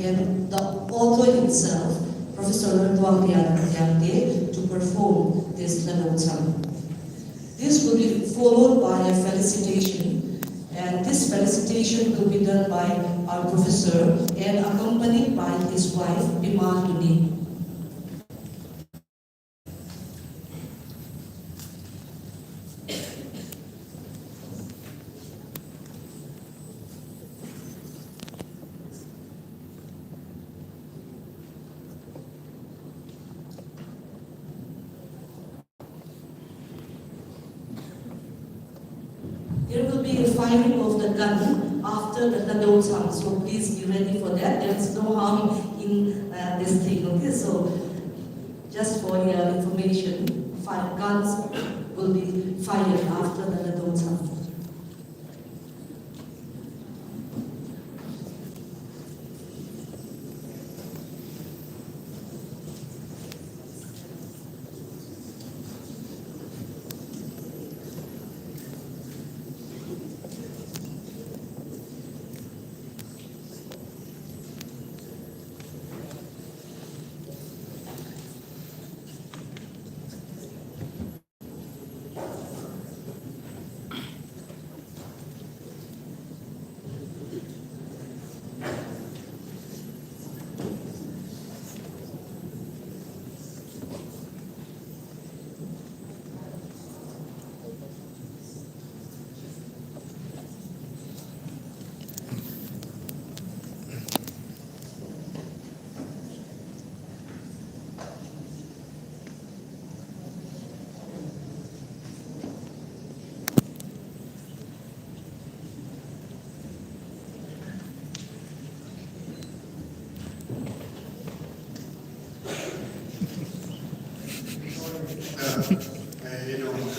and the author himself, Professor Laltluangliana Khiangte, to perform this Lado Chang. This will be followed by a felicitation, and this felicitation will be done by our professor and accompanied by his wife, Iman. There will be a firing of the gun after the Lado Chang, so please be ready for that. There is no harm in this thing, okay? So, just for your information, 5 guns will be fired after the Lado Chang.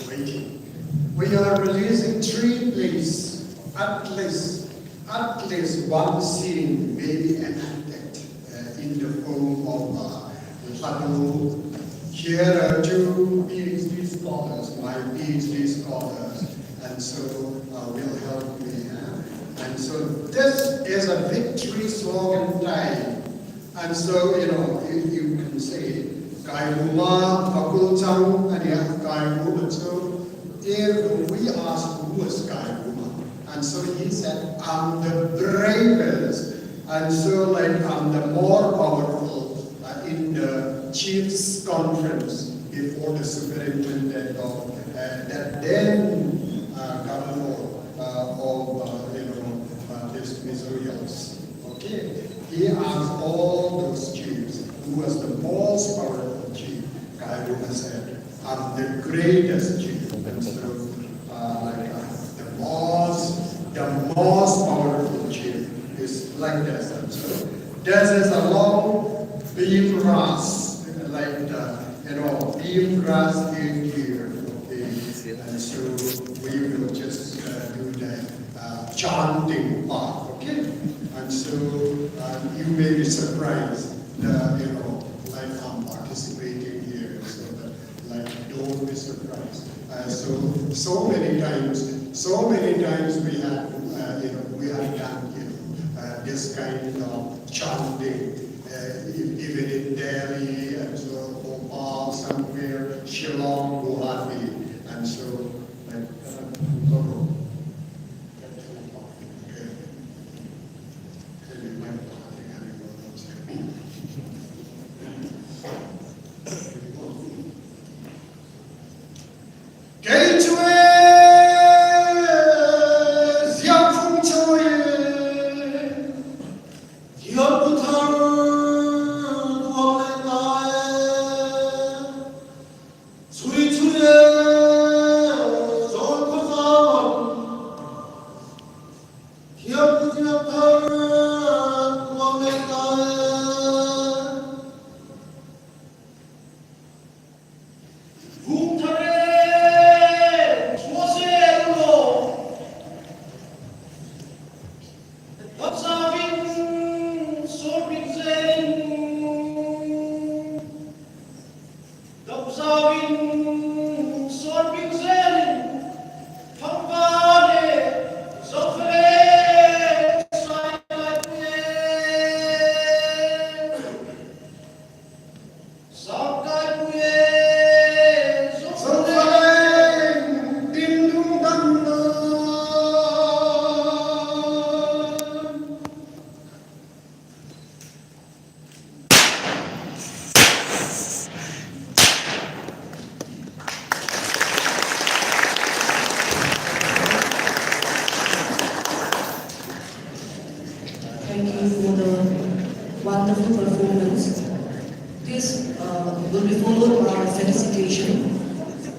Waiting. We are releasing 3 plays, at least one scene may be enacted in the form of Lehkhabu. Here are 2 PhD scholars, my PhD scholars, and so will help me. And so this is a victory slogan time. And so, you can say, Kairuma, Fakultang, and Kairuma. So if we ask who was Kairuma, and so he said, I'm the bravest, and so I'm the more powerful in the chief's conference before the superintendent of that then governor of this Mizo. Okay, he asked all those chiefs who was the most powerful chief. Kairuma said, I'm the greatest chief. And so, the most powerful chief is like this. And so, this is a long beam grass, beam grass in here. Okay. And so so we will just do the chanting part, okay? And so you may be surprised, like I'm participating here, so that, like, don't be surprised. So many times we have done, this kind of chanting, even in Delhi and so Bhopal, somewhere, Shillong, Guwahati, and so like Thank you for the wonderful performance. This will be followed by felicitation.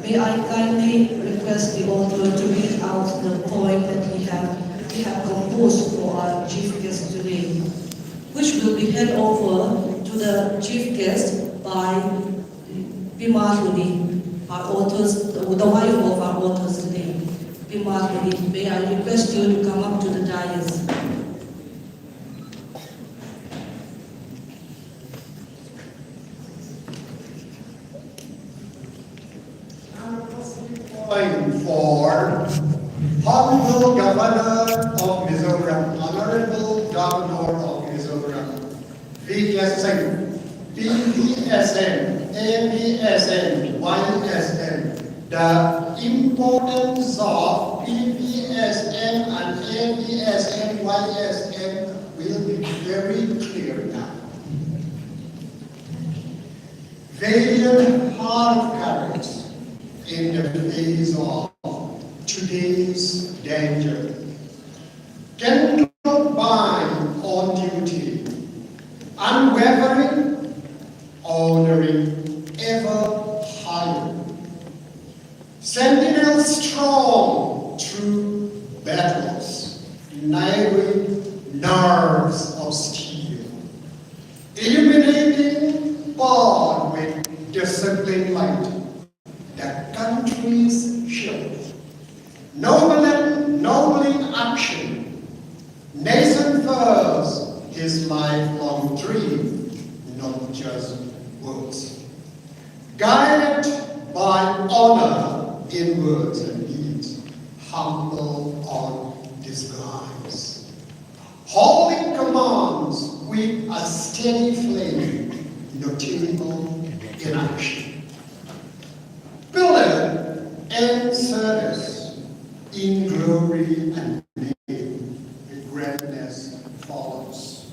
May I kindly request the author to read out the poem that we have composed for our chief guest today, which will be handed over to the chief guest by Bimaruni, our authors, the wife of our authors today. Bimaruni, may I request you to come up to the dais. For Honorable Governor of Mizoram, Honorable Governor of Mizoram, VSN, PPSN, APSN, YSN, the importance of PPSN and APSN, YSN will be very clear now. Valiant heart of courage in the face of today's danger. Can not bind on duty, unwavering, honoring, ever higher. Sentinel strong through battles, nailing nerves of steel, illuminating born with disciplined light. The country's shield, nobling action, nation first, his lifelong dream, not just words. Guided by honor in words and deeds, humble on disguise. Holding commands with a steady flame, notable in action. Pillar and service in glory and name, the greatness follows.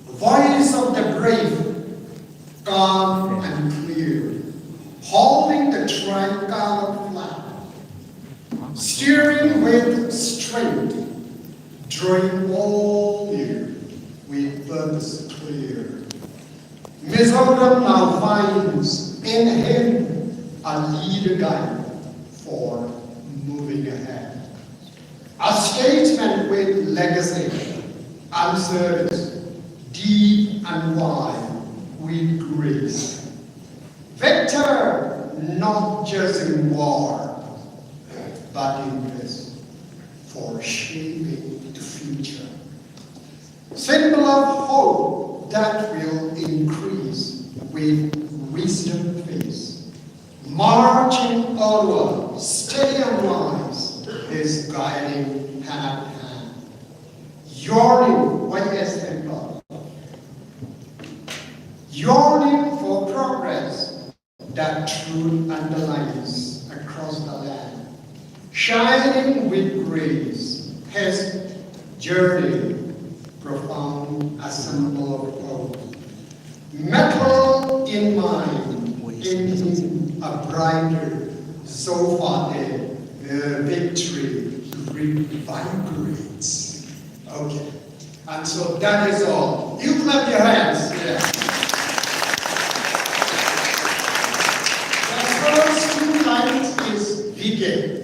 The voice of the brave, calm and clear, holding the tricolor flag, steering with strength, drawing all near with purpose clear. Mizoram now finds in him a leader guide for moving ahead. A statesman with legacy and service, deep and wide with grace. Victor, not just in war, but invest for shaping the future. Symbol of hope that will increase with wisdom face. Marching onward, stadium-wise, is guiding hand in hand. Yearning, YSM Club. Yearning for progress that truth underlines across the land. Shining with grace, his journey profound, a symbol of hope. Metal in mind, in a brighter, so far the victory reverberates. Okay, and so that is all. You clap your hands. Yeah. The first 2 lines is begin.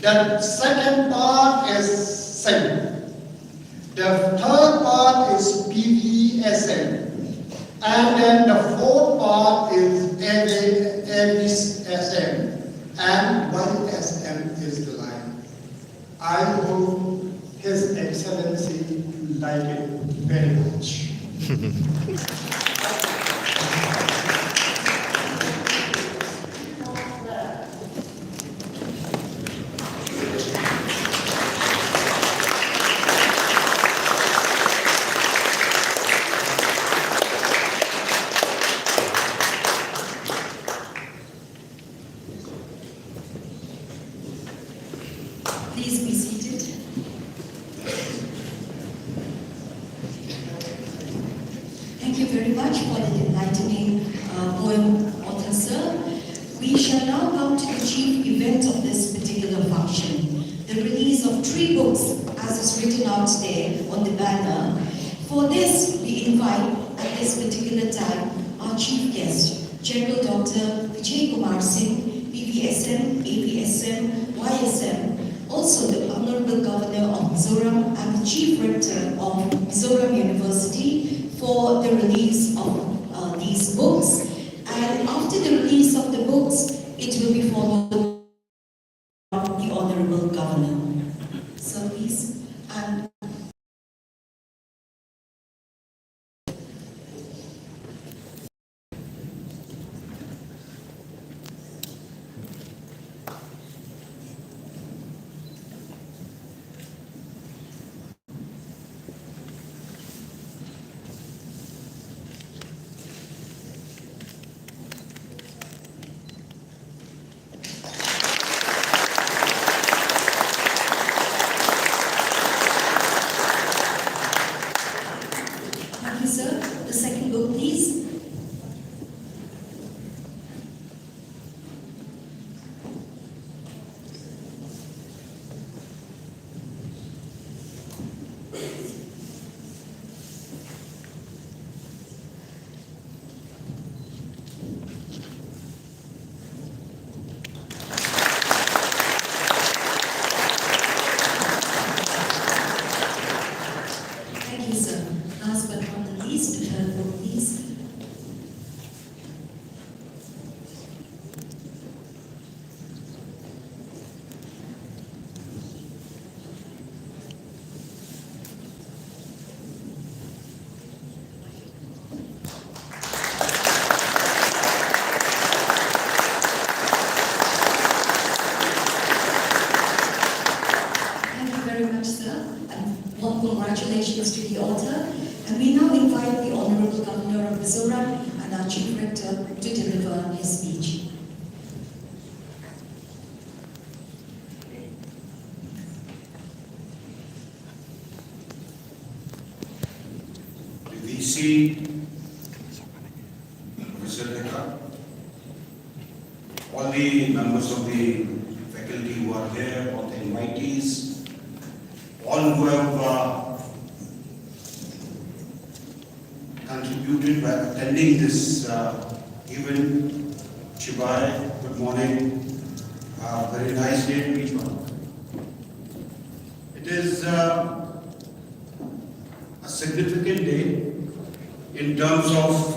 The second part is sing. The third part is PVSM. And then the fourth part is MSM. And YSM is the line. I hope His Excellency like it very much. Please be seated. Thank you very much for the enlightening poem, author sir. We shall now come to the chief event of this particular function, the release of 3 books as is written out there on the banner. For this, we invite at this particular time our chief guest, General Dr. Vijay Kumar Singh, PVSM, AVSM, YSM, also the Honorable Governor of Mizoram and the Chief Rector of Mizoram University for the release of these books. And after the release of the books, it will be followed by the Honorable Governor. So please, and congratulations to the author. And we now invite the Honorable Governor of Mizoram and our Chief Rector to deliver his speech. VC, Professor Lehkhabu, all the members of the faculty who are there, all the invitees, all who have contributed by attending this event. Chibai, good morning. Very nice day to each one. It is a significant day in terms of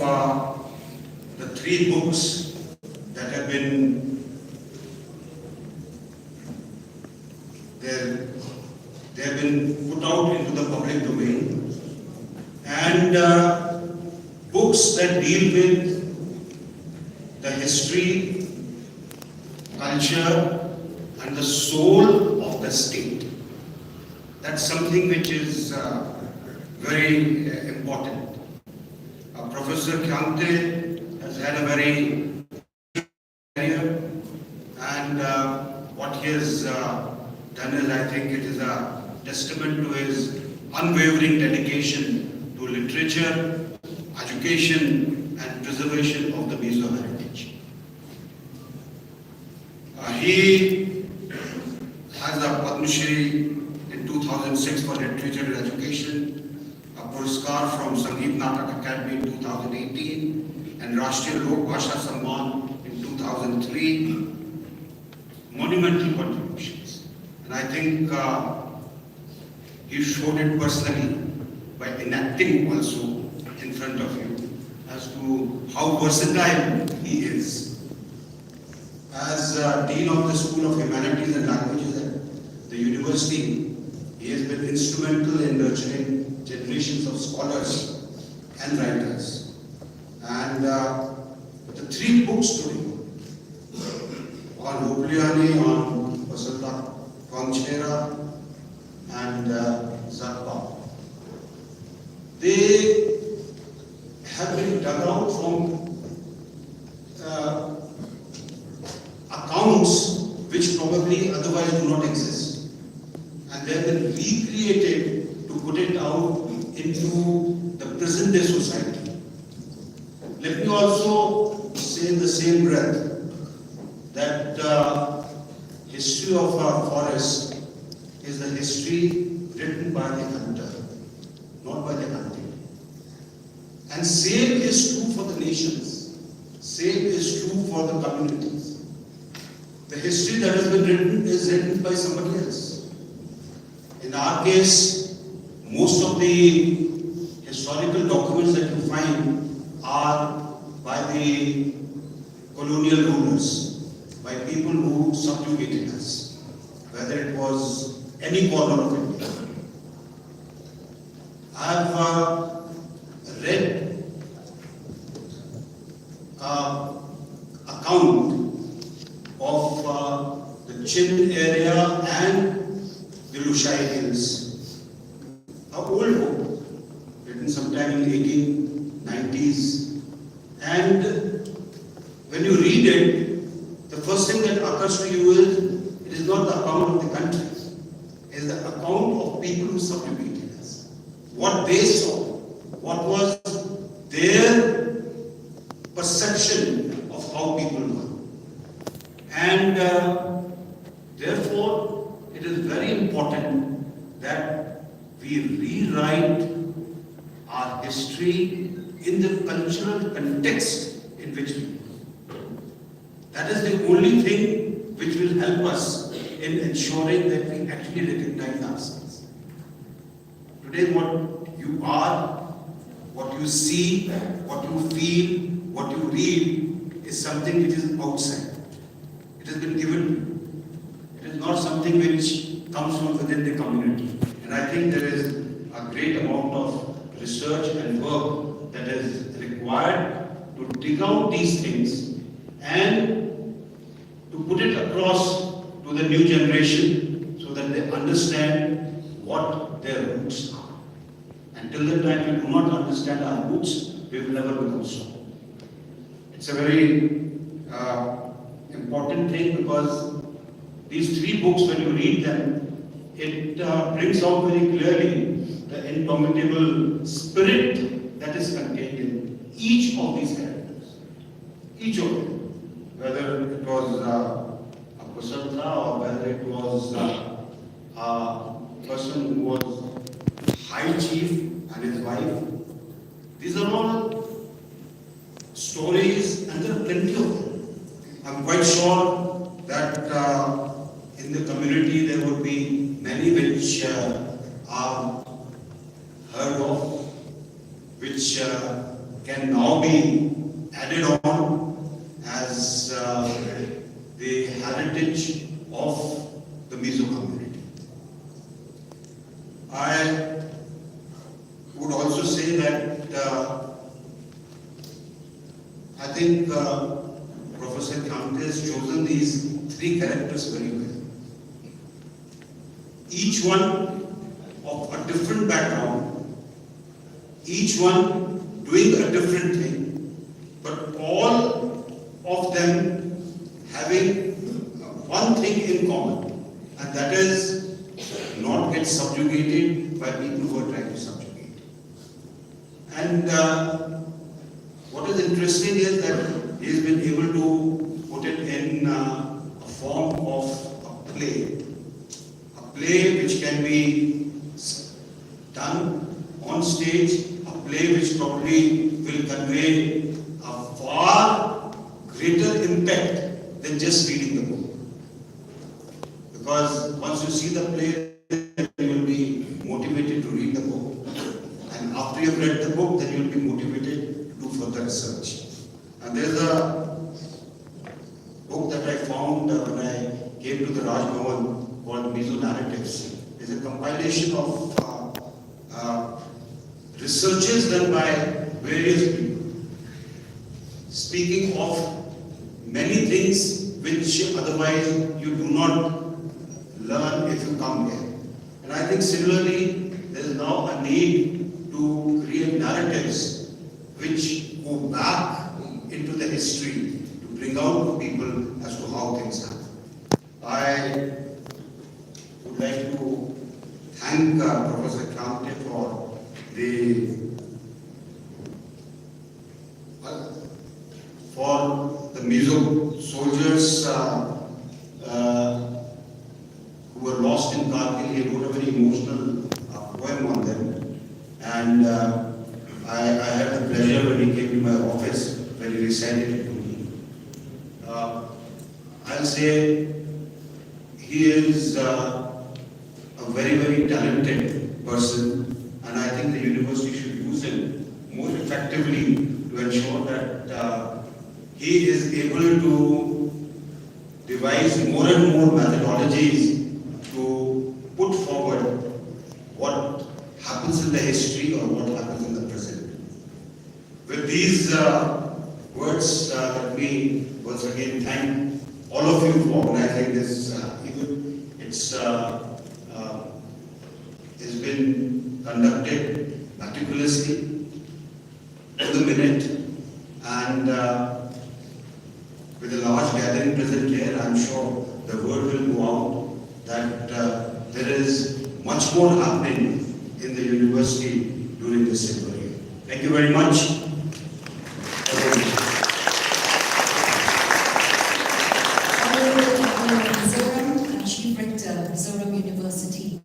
the 3 books that have been they have been put out into the public domain, and books that deal with the history, culture, and the soul of the state. That's something which is very important. Professor Khiangte has had a very career, and what he has done is, I think it is a testament to his unwavering dedication to literature, education, and preservation of the Mizo heritage. He has a Padma Shri in 2006 for literature and education, a Puraskar from Sangeet Natak Academy in 2018, and Rashtriya Lok Bhasha Samman in 2003. Monumental contributions. And I think he showed it personally by enacting also in front of you as to how versatile he is. As Dean of the School of Humanities and Languages at the university, he has been instrumental in nurturing generations of scholars and writers. And the three books today on Laltluangliana, on Tlangzarhna, and Zakapa, they have been dug out from accounts which probably otherwise do not exist, and they have been recreated to put it out into the present day society. Let me also say in the same breath that history of our forest is the history written by the hunter, not by the hunted. And same is true for the nations. Same is true for the communities. The history that has been written is written by somebody else. In our case, most of the historical documents that you find are by the colonial rulers, by people who subjugated us, whether it was any corner of India. I have read account of the Chin area and the Lushai Hills. An old book, written sometime in the 1890s. And when you read it, the first thing that occurs to you is, it is not the account of the country. It is the account of people who subjugated us. What they saw, what was their perception of how people were. And therefore, it is very important that we rewrite our history in the cultural context in which we live. That is the only thing which will help us in ensuring that we actually recognize ourselves. Today, what you are, what you see, what you feel, what you read is something which is outside. It has been given to you. It is not something which comes from within the community. And I think there is a great amount of research and work that is required to dig out these things and to put it across to the new generation so that they understand what their roots are. Until the time we do not understand our roots, we will never become strong. It's a very important thing, because these three books, when you read them, it brings out very clearly the indomitable spirit that is contained in each of these characters. Each of them. Whether it was a Kusatra, or whether it was a person who was High Chief and his wife. These are all stories, and there are plenty of them. I'm quite sure that in the community there would be many which are heard of, which can now be added on as the heritage of the Mizo community. I would also say that I think Professor Khiangte has chosen these three characters very well. Each one of a different background, each one doing a different thing, but all of them having one thing in common, and that is not get subjugated by people who are trying to subjugate. And what is interesting is that he has been able to put it in a form of a play which can be done on stage, a play which probably will convey a far greater impact than just reading the book. Because once you see the play, you will be motivated to read the book. And after you've read the book, then you will be motivated to do further research. And there's a book that I found when I came to the Raj Bhavan called Mizo Narratives. It's a compilation of researches done by various people, speaking of many things which otherwise you do not learn if you come here. And I think similarly, there is now a need to create narratives which go back into the history to bring out to people as to how things happen. I would like to thank Professor Khiangte for the Mizo soldiers who were lost in Kargil. He wrote a very emotional poem on them, and I had the pleasure when he came to my office when he recited it to me. I'll say he is a very, very talented person, and I think the university should use him more effectively to ensure that he is able to devise more and more methodologies to put forward what happens in the history or what happens in the present. With these words, let me once again thank all of you for organizing this event. It's been conducted meticulously to the minute, and with a large gathering present here, I'm sure the word will go out that there is much more happening in the university during this silver year. Thank you very much. Chief Rector, Mizoram University,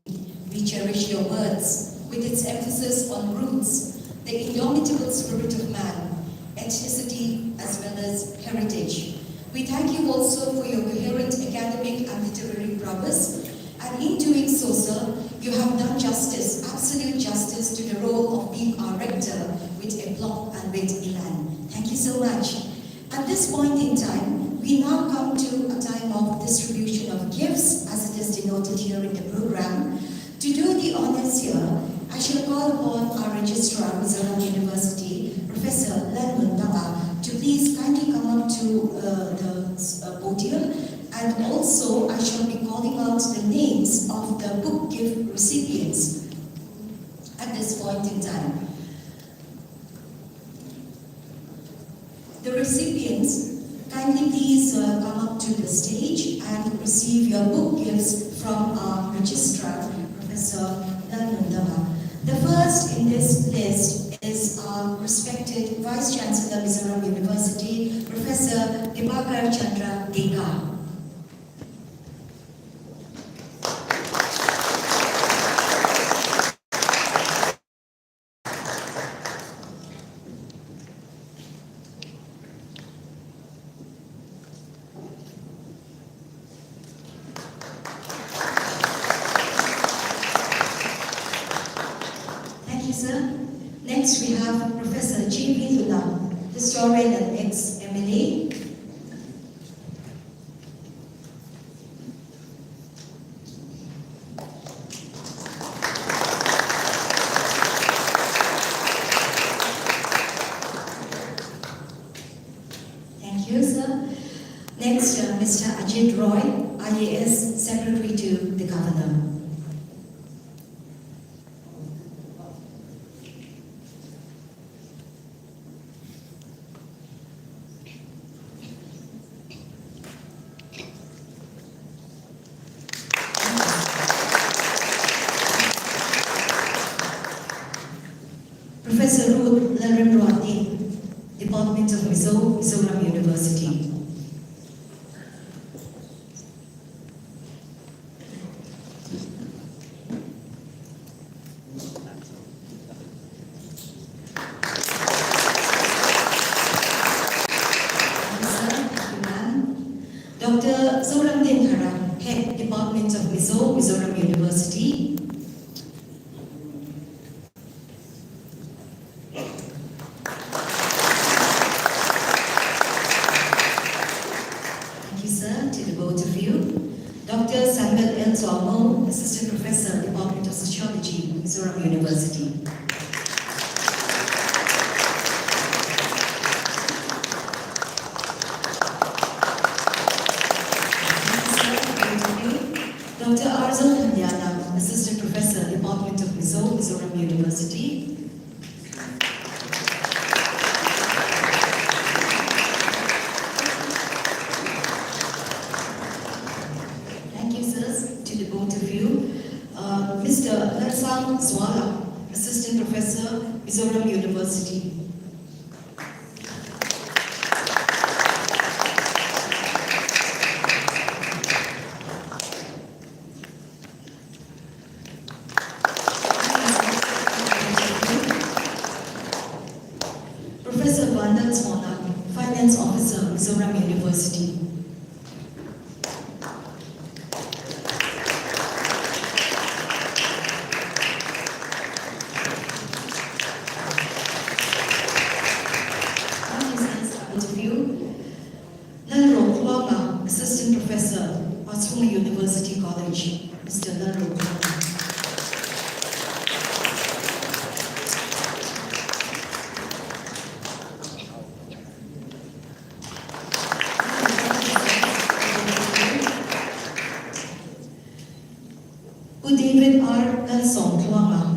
we cherish your words with its emphasis on roots, the indomitable spirit of man, ethnicity as well as heritage. We thank you also for your coherent academic and literary prowess, and in doing so, sir, you have done justice, absolute justice to the role of being our rector with aplomb and with elan. Thank you so much. At this point in time, we now come to a time of distribution of gifts, as it is denoted here in the program. To do the honors here, I shall call upon our registrar, Mizoram University, Professor Laltluangliana, to please kindly come up to the podium, and also I shall be calling out the names of the book gift recipients at this point in time. The recipients, kindly please come up to the stage and receive your book gifts from our registrar, Professor Laltluangliana. The first in this list is our respected Vice Chancellor, Mizoram University, Professor Chandra Deka. Next we have Professor G.P. Lula, historian and ex-MLA. Dr. Tlangzarhna, Head Department of Mizo, Mizoram University. Thank you, sir, to the both of you. Dr. Laltluangliana, Assistant Professor, Department of Sociology, Mizoram University. Dr. Laltluangliana, Assistant Professor, Department of Mizo, Mizoram University. Thank you, sirs, to the both of you. Mr. Tlangzarhna, Assistant Professor, Mizoram University. Professor Laltluangliana, Finance Officer, Mizoram University. Laltluangliana, Assistant Professor, University College, Mr. Laltluangliana. David R. Laltluangliana.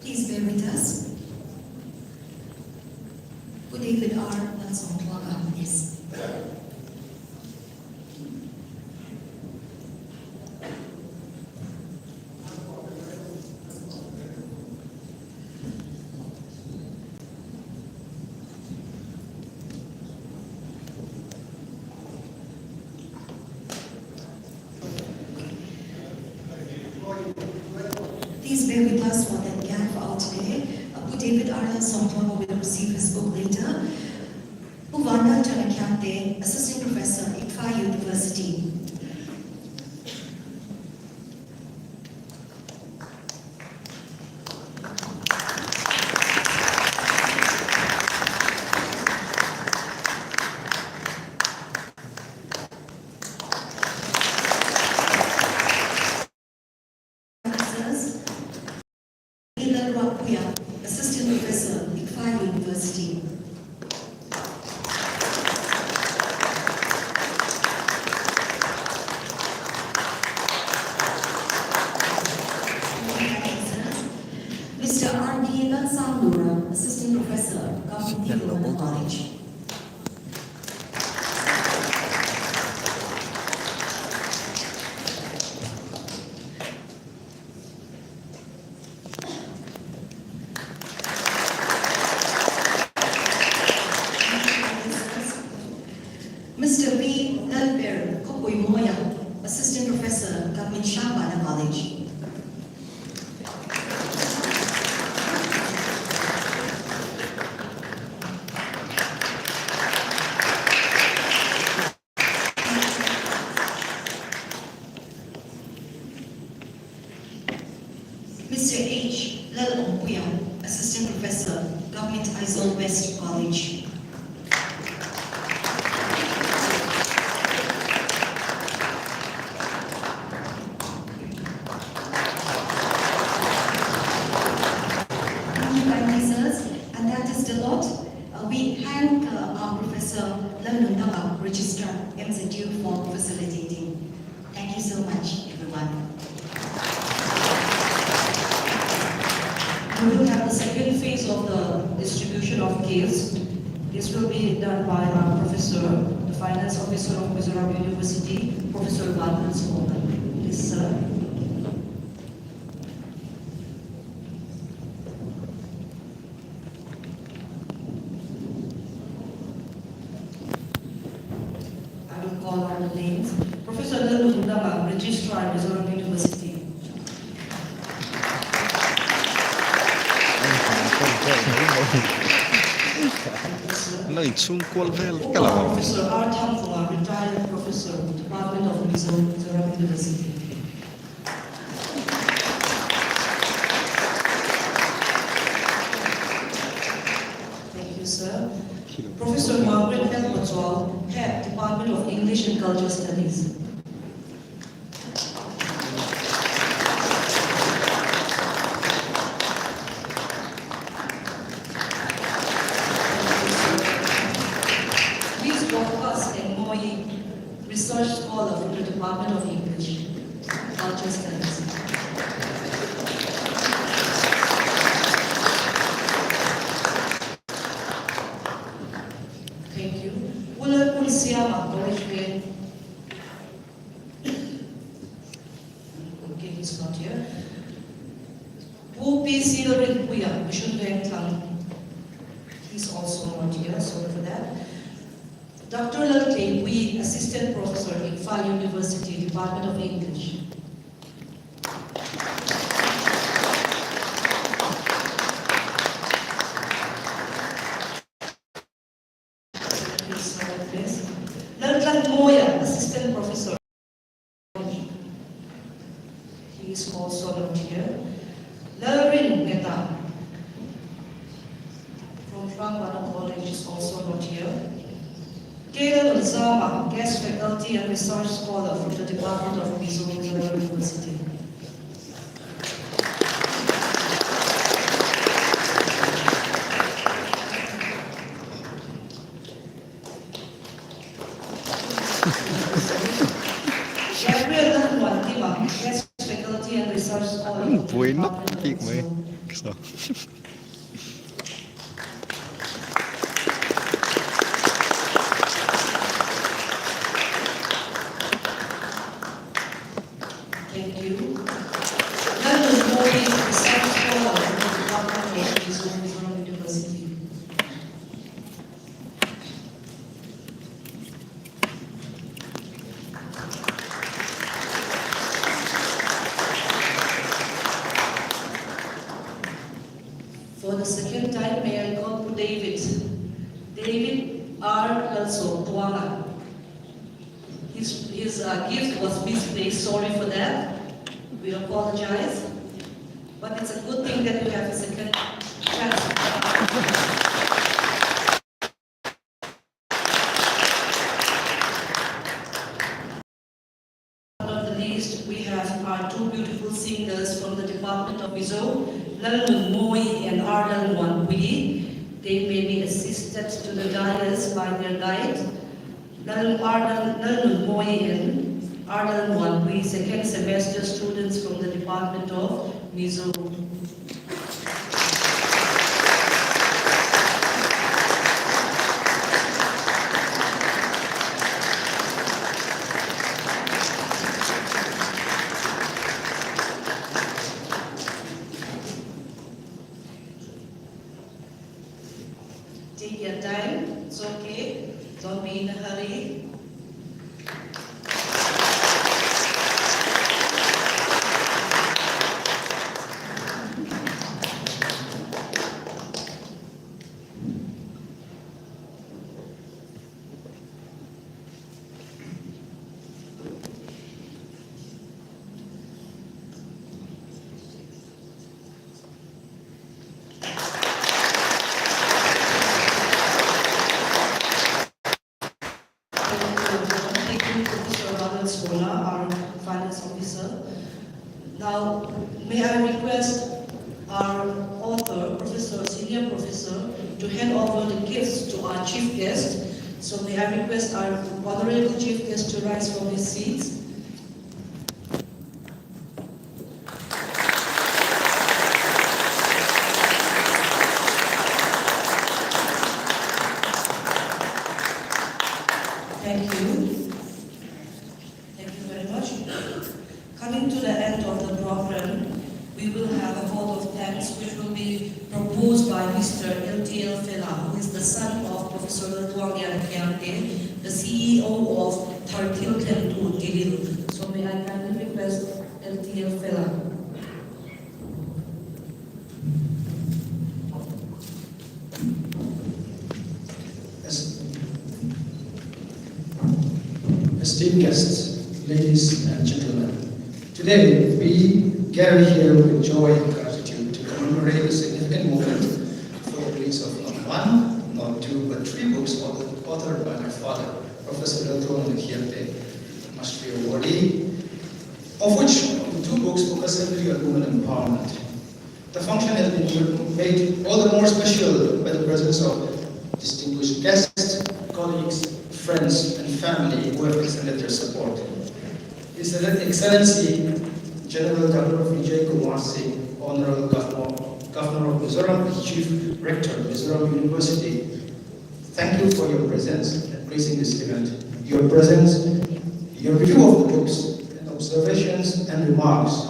Please bear with us. David R. Laltluangliana, yes. Please bear with us for that gap out today. David R. Laltluangliana will receive his book later. Khiangte, Assistant Professor at University. Assistant Professor at University. Mr. R.D. Laltluangliana, Assistant Professor, Government College. Mr. V. Laltluangliana, Assistant Professor, Government College. Mr. H. Laltluangliana, Assistant Professor, Government Aizawl West College. And that is the lot. We thank our Professor Laltluangliana, Registrar, MZU, for facilitating. Thank you so much, everyone. We will have the second phase of the distribution of gifts. This will be done by our professor, the Finance Officer of Mizoram University, Professor Laltluangliana. Please, sir. I will call out the names. Professor Laltluangliana, Registrar, Mizoram University. Lời chung quân về cái là Professor Tlangzarhna, retired professor, Department of Mizo, Mizoram University. Thank you, sir. Professor Margaret L. Head, Department of English and Cultural Studies. Research Scholar from the Department of English, Cultural Studies. Thank you. Laltluangliana, College Grade. Okay, he's not here. P.C. Mission Tlangzarhna. He's also not here, sorry for that. Dr. Laltluangliana, Assistant Professor in Far University, Department of English. Laltluangliana, Assistant Professor. He is also not here. Laltluangliana from Tlangzarhna College is also not here. Tlangzarhna, Guest Faculty and Research Scholar from the Department of Mizo, University. Laltluangliana, Guest Faculty and Research Scholar from the Department of Mizo. Thank you. Laltluangliana, Research Scholar from the Department of Mizo, University. For the second time, may I call to David. David R. Laltluangliana. His gift was misplaced, sorry for that. We apologize. But it's a good thing that you have a second chance. Not the least, we have our two beautiful singers from the Department of Mizo, Laltluangliana and Laltluangliana. They may be assisted to the dais by their guide. Laltluangliana and Laltluangliana, second semester students from the Department of Mizo. Take your time, it's okay. Don't be in a hurry. Our finance officer. Now, may I request our author, senior professor, to hand over the gifts to our chief guest. So may I request our honorable chief guest to rise from his seats. Coming to the end of the program, we will have a vote of thanks which will be proposed by Mr. L.T.L. Fela, who is the son of Professor Laltluangliana Khiangte, the CEO of Tlangzarhna. So may I kindly request L.T.L. Fela. Esteemed guests, ladies and gentlemen, today we gather here with joy and gratitude to commemorate a significant moment for the release of not one, not two, but 3 books authored by my father, Professor Laltluangliana, Mastery Awardee, of which 2 books focus heavily on women empowerment. The function has been made all the more special by the presence of distinguished guests, colleagues, friends, and family who have extended their support. His Excellency General Dr. Vijay Kumar Singh, Honorable Governor of Mizoram, Chief Rector of Mizoram University, thank you for your presence at gracing this event. Your presence, your review of the books, and observations and remarks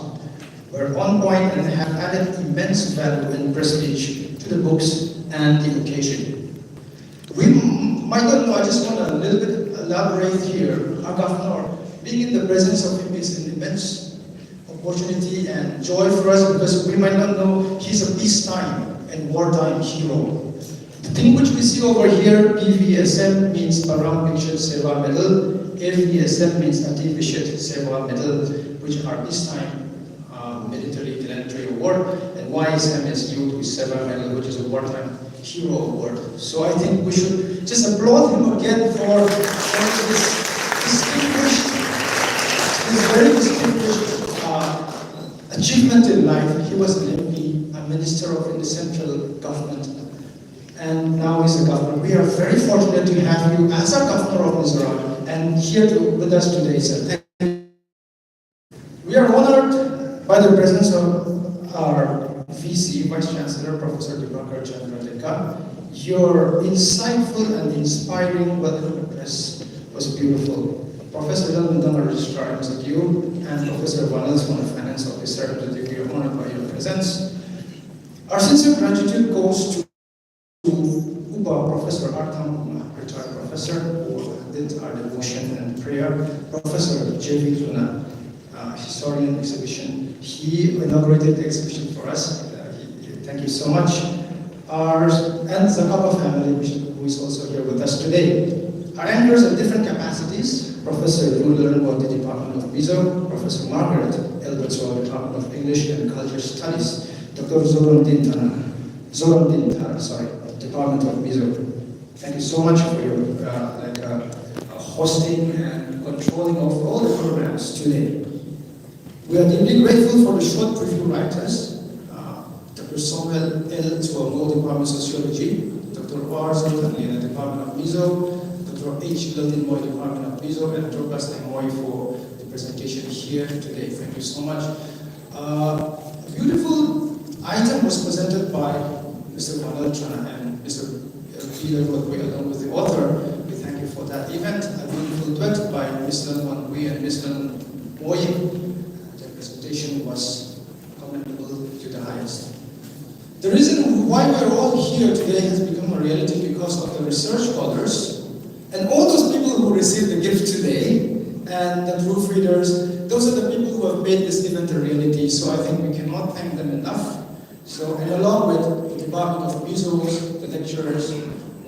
were on point and have added immense value and prestige to the books and the occasion. We might not know, I just want to a little bit elaborate here. Our governor, being in the presence of him is an immense opportunity and joy for us because we might not know he's a peacetime and wartime hero. The thing which we see over here, PVSM means Param Vikshat Seva Medal, AVSM means Ati Vishat Seva Medal, which are peacetime military gallantry award, and YSM is Youth with Seva Medal, which is a wartime hero award. So I think we should just applaud him again for this very distinguished achievement in life. He was an MP, a minister in the central government, and now he's a governor. We are very fortunate to have you as our governor of Mizoram and here with us today, sir. Thank you. We are honored by the presence of our VC, Vice Chancellor, Professor Dibakar Chandra Lekha. Your insightful and inspiring welcome address was beautiful. Professor Laltluangliana Registrar MSQ and Professor Vanels, Finance Officer, we are honored by your presence. Our sincere gratitude goes to UBA Professor Artham, retired professor, who did our devotion and prayer. Professor J.V. Tuna, historian exhibition. He inaugurated the exhibition for us. Thank you so much. And Zakapa family, who is also here with us today. Our anchors in different capacities, Professor Ruler, the Department of Mizo, Professor Margaret Elbertswell, Department of English and Culture Studies, Dr. Zoramdin Thar, Department of Mizo. Thank you so much for your hosting and controlling of all the programs today. We are deeply grateful for the short review writers, Dr. Samuel L. Tuamo, Department of Sociology, Dr. R. Tlangzarhna, Department of Mizo, Dr. H. Laltin, Department of Mizo, and Dr. Pastor Moy for the presentation here today. Thank you so much. A beautiful item was presented by Mr. Laltluangliana and Mr. Peter Wadwe, along with the author. We thank you for that event. A beautiful duet by Mr. Wadwe and Mr. Moy. The presentation was commendable to the highest. The reason why we're all here today has become a reality because of the research scholars and all those people who received the gift today and the proofreaders. Those are the people who have made this event a reality, so I think we cannot thank them enough. So, and along with the Department of Mizo, the lecturers,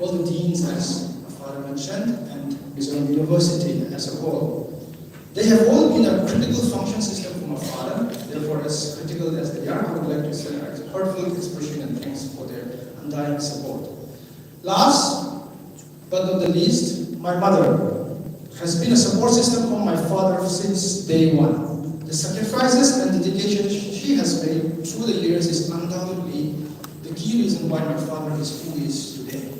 all the deans, as my father mentioned, and Mizoram University as a whole. They have all been a critical function system for my father. Therefore, as critical as they are, I would like to send a heartfelt expression and thanks for their undying support. Last but not the least, my mother has been a support system for my father since day one. The sacrifices and dedication she has made through the years is undoubtedly the key reason why my father is who he is today.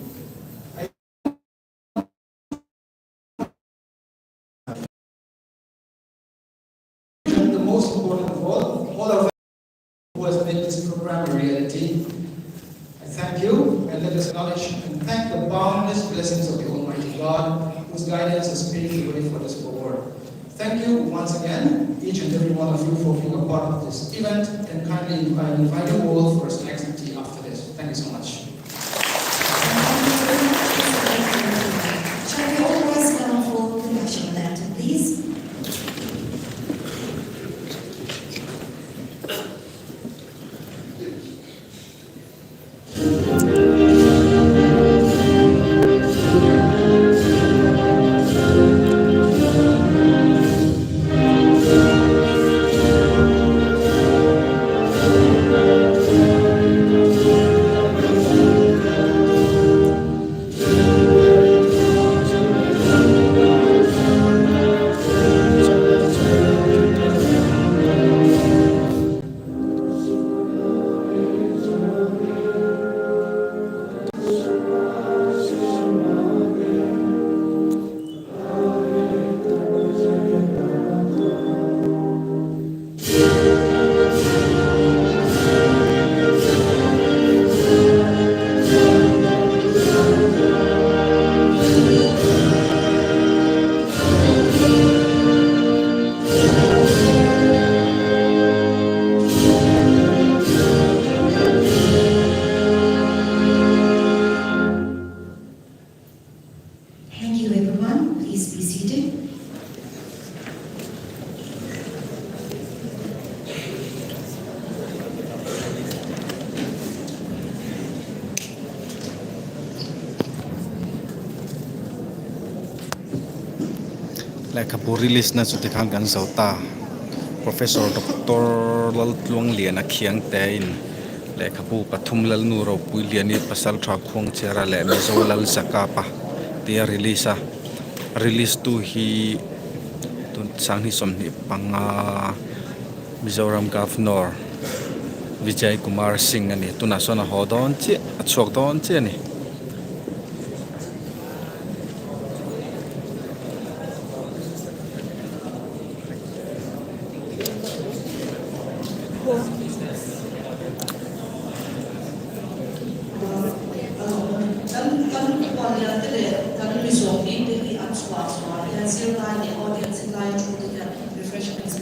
The most important of all of us who has made this program a reality. I thank you, and let us acknowledge and thank the boundless blessings of the Almighty God, whose guidance has paved the way for this forward. Thank you once again, each and every one of you, for being a part of this event, and kindly invite you all for a snack and tea after this. Thank you so much. Shall we all rise now for the national anthem, please? Thank you, everyone. Please be seated. Lehkhabu release na sutikhan kan zauta Professor Dr. Laltluangliana Khiangte in Lehkhabu pathum lal nu ro puiliani pasal tha Khiangte ra le Mizo lal Zakapa tia release tu hi tun sanghi somni panga Mizoram Governor Vijay Kumar Singh ani tuna sona hodon che achok don che ni Refreshments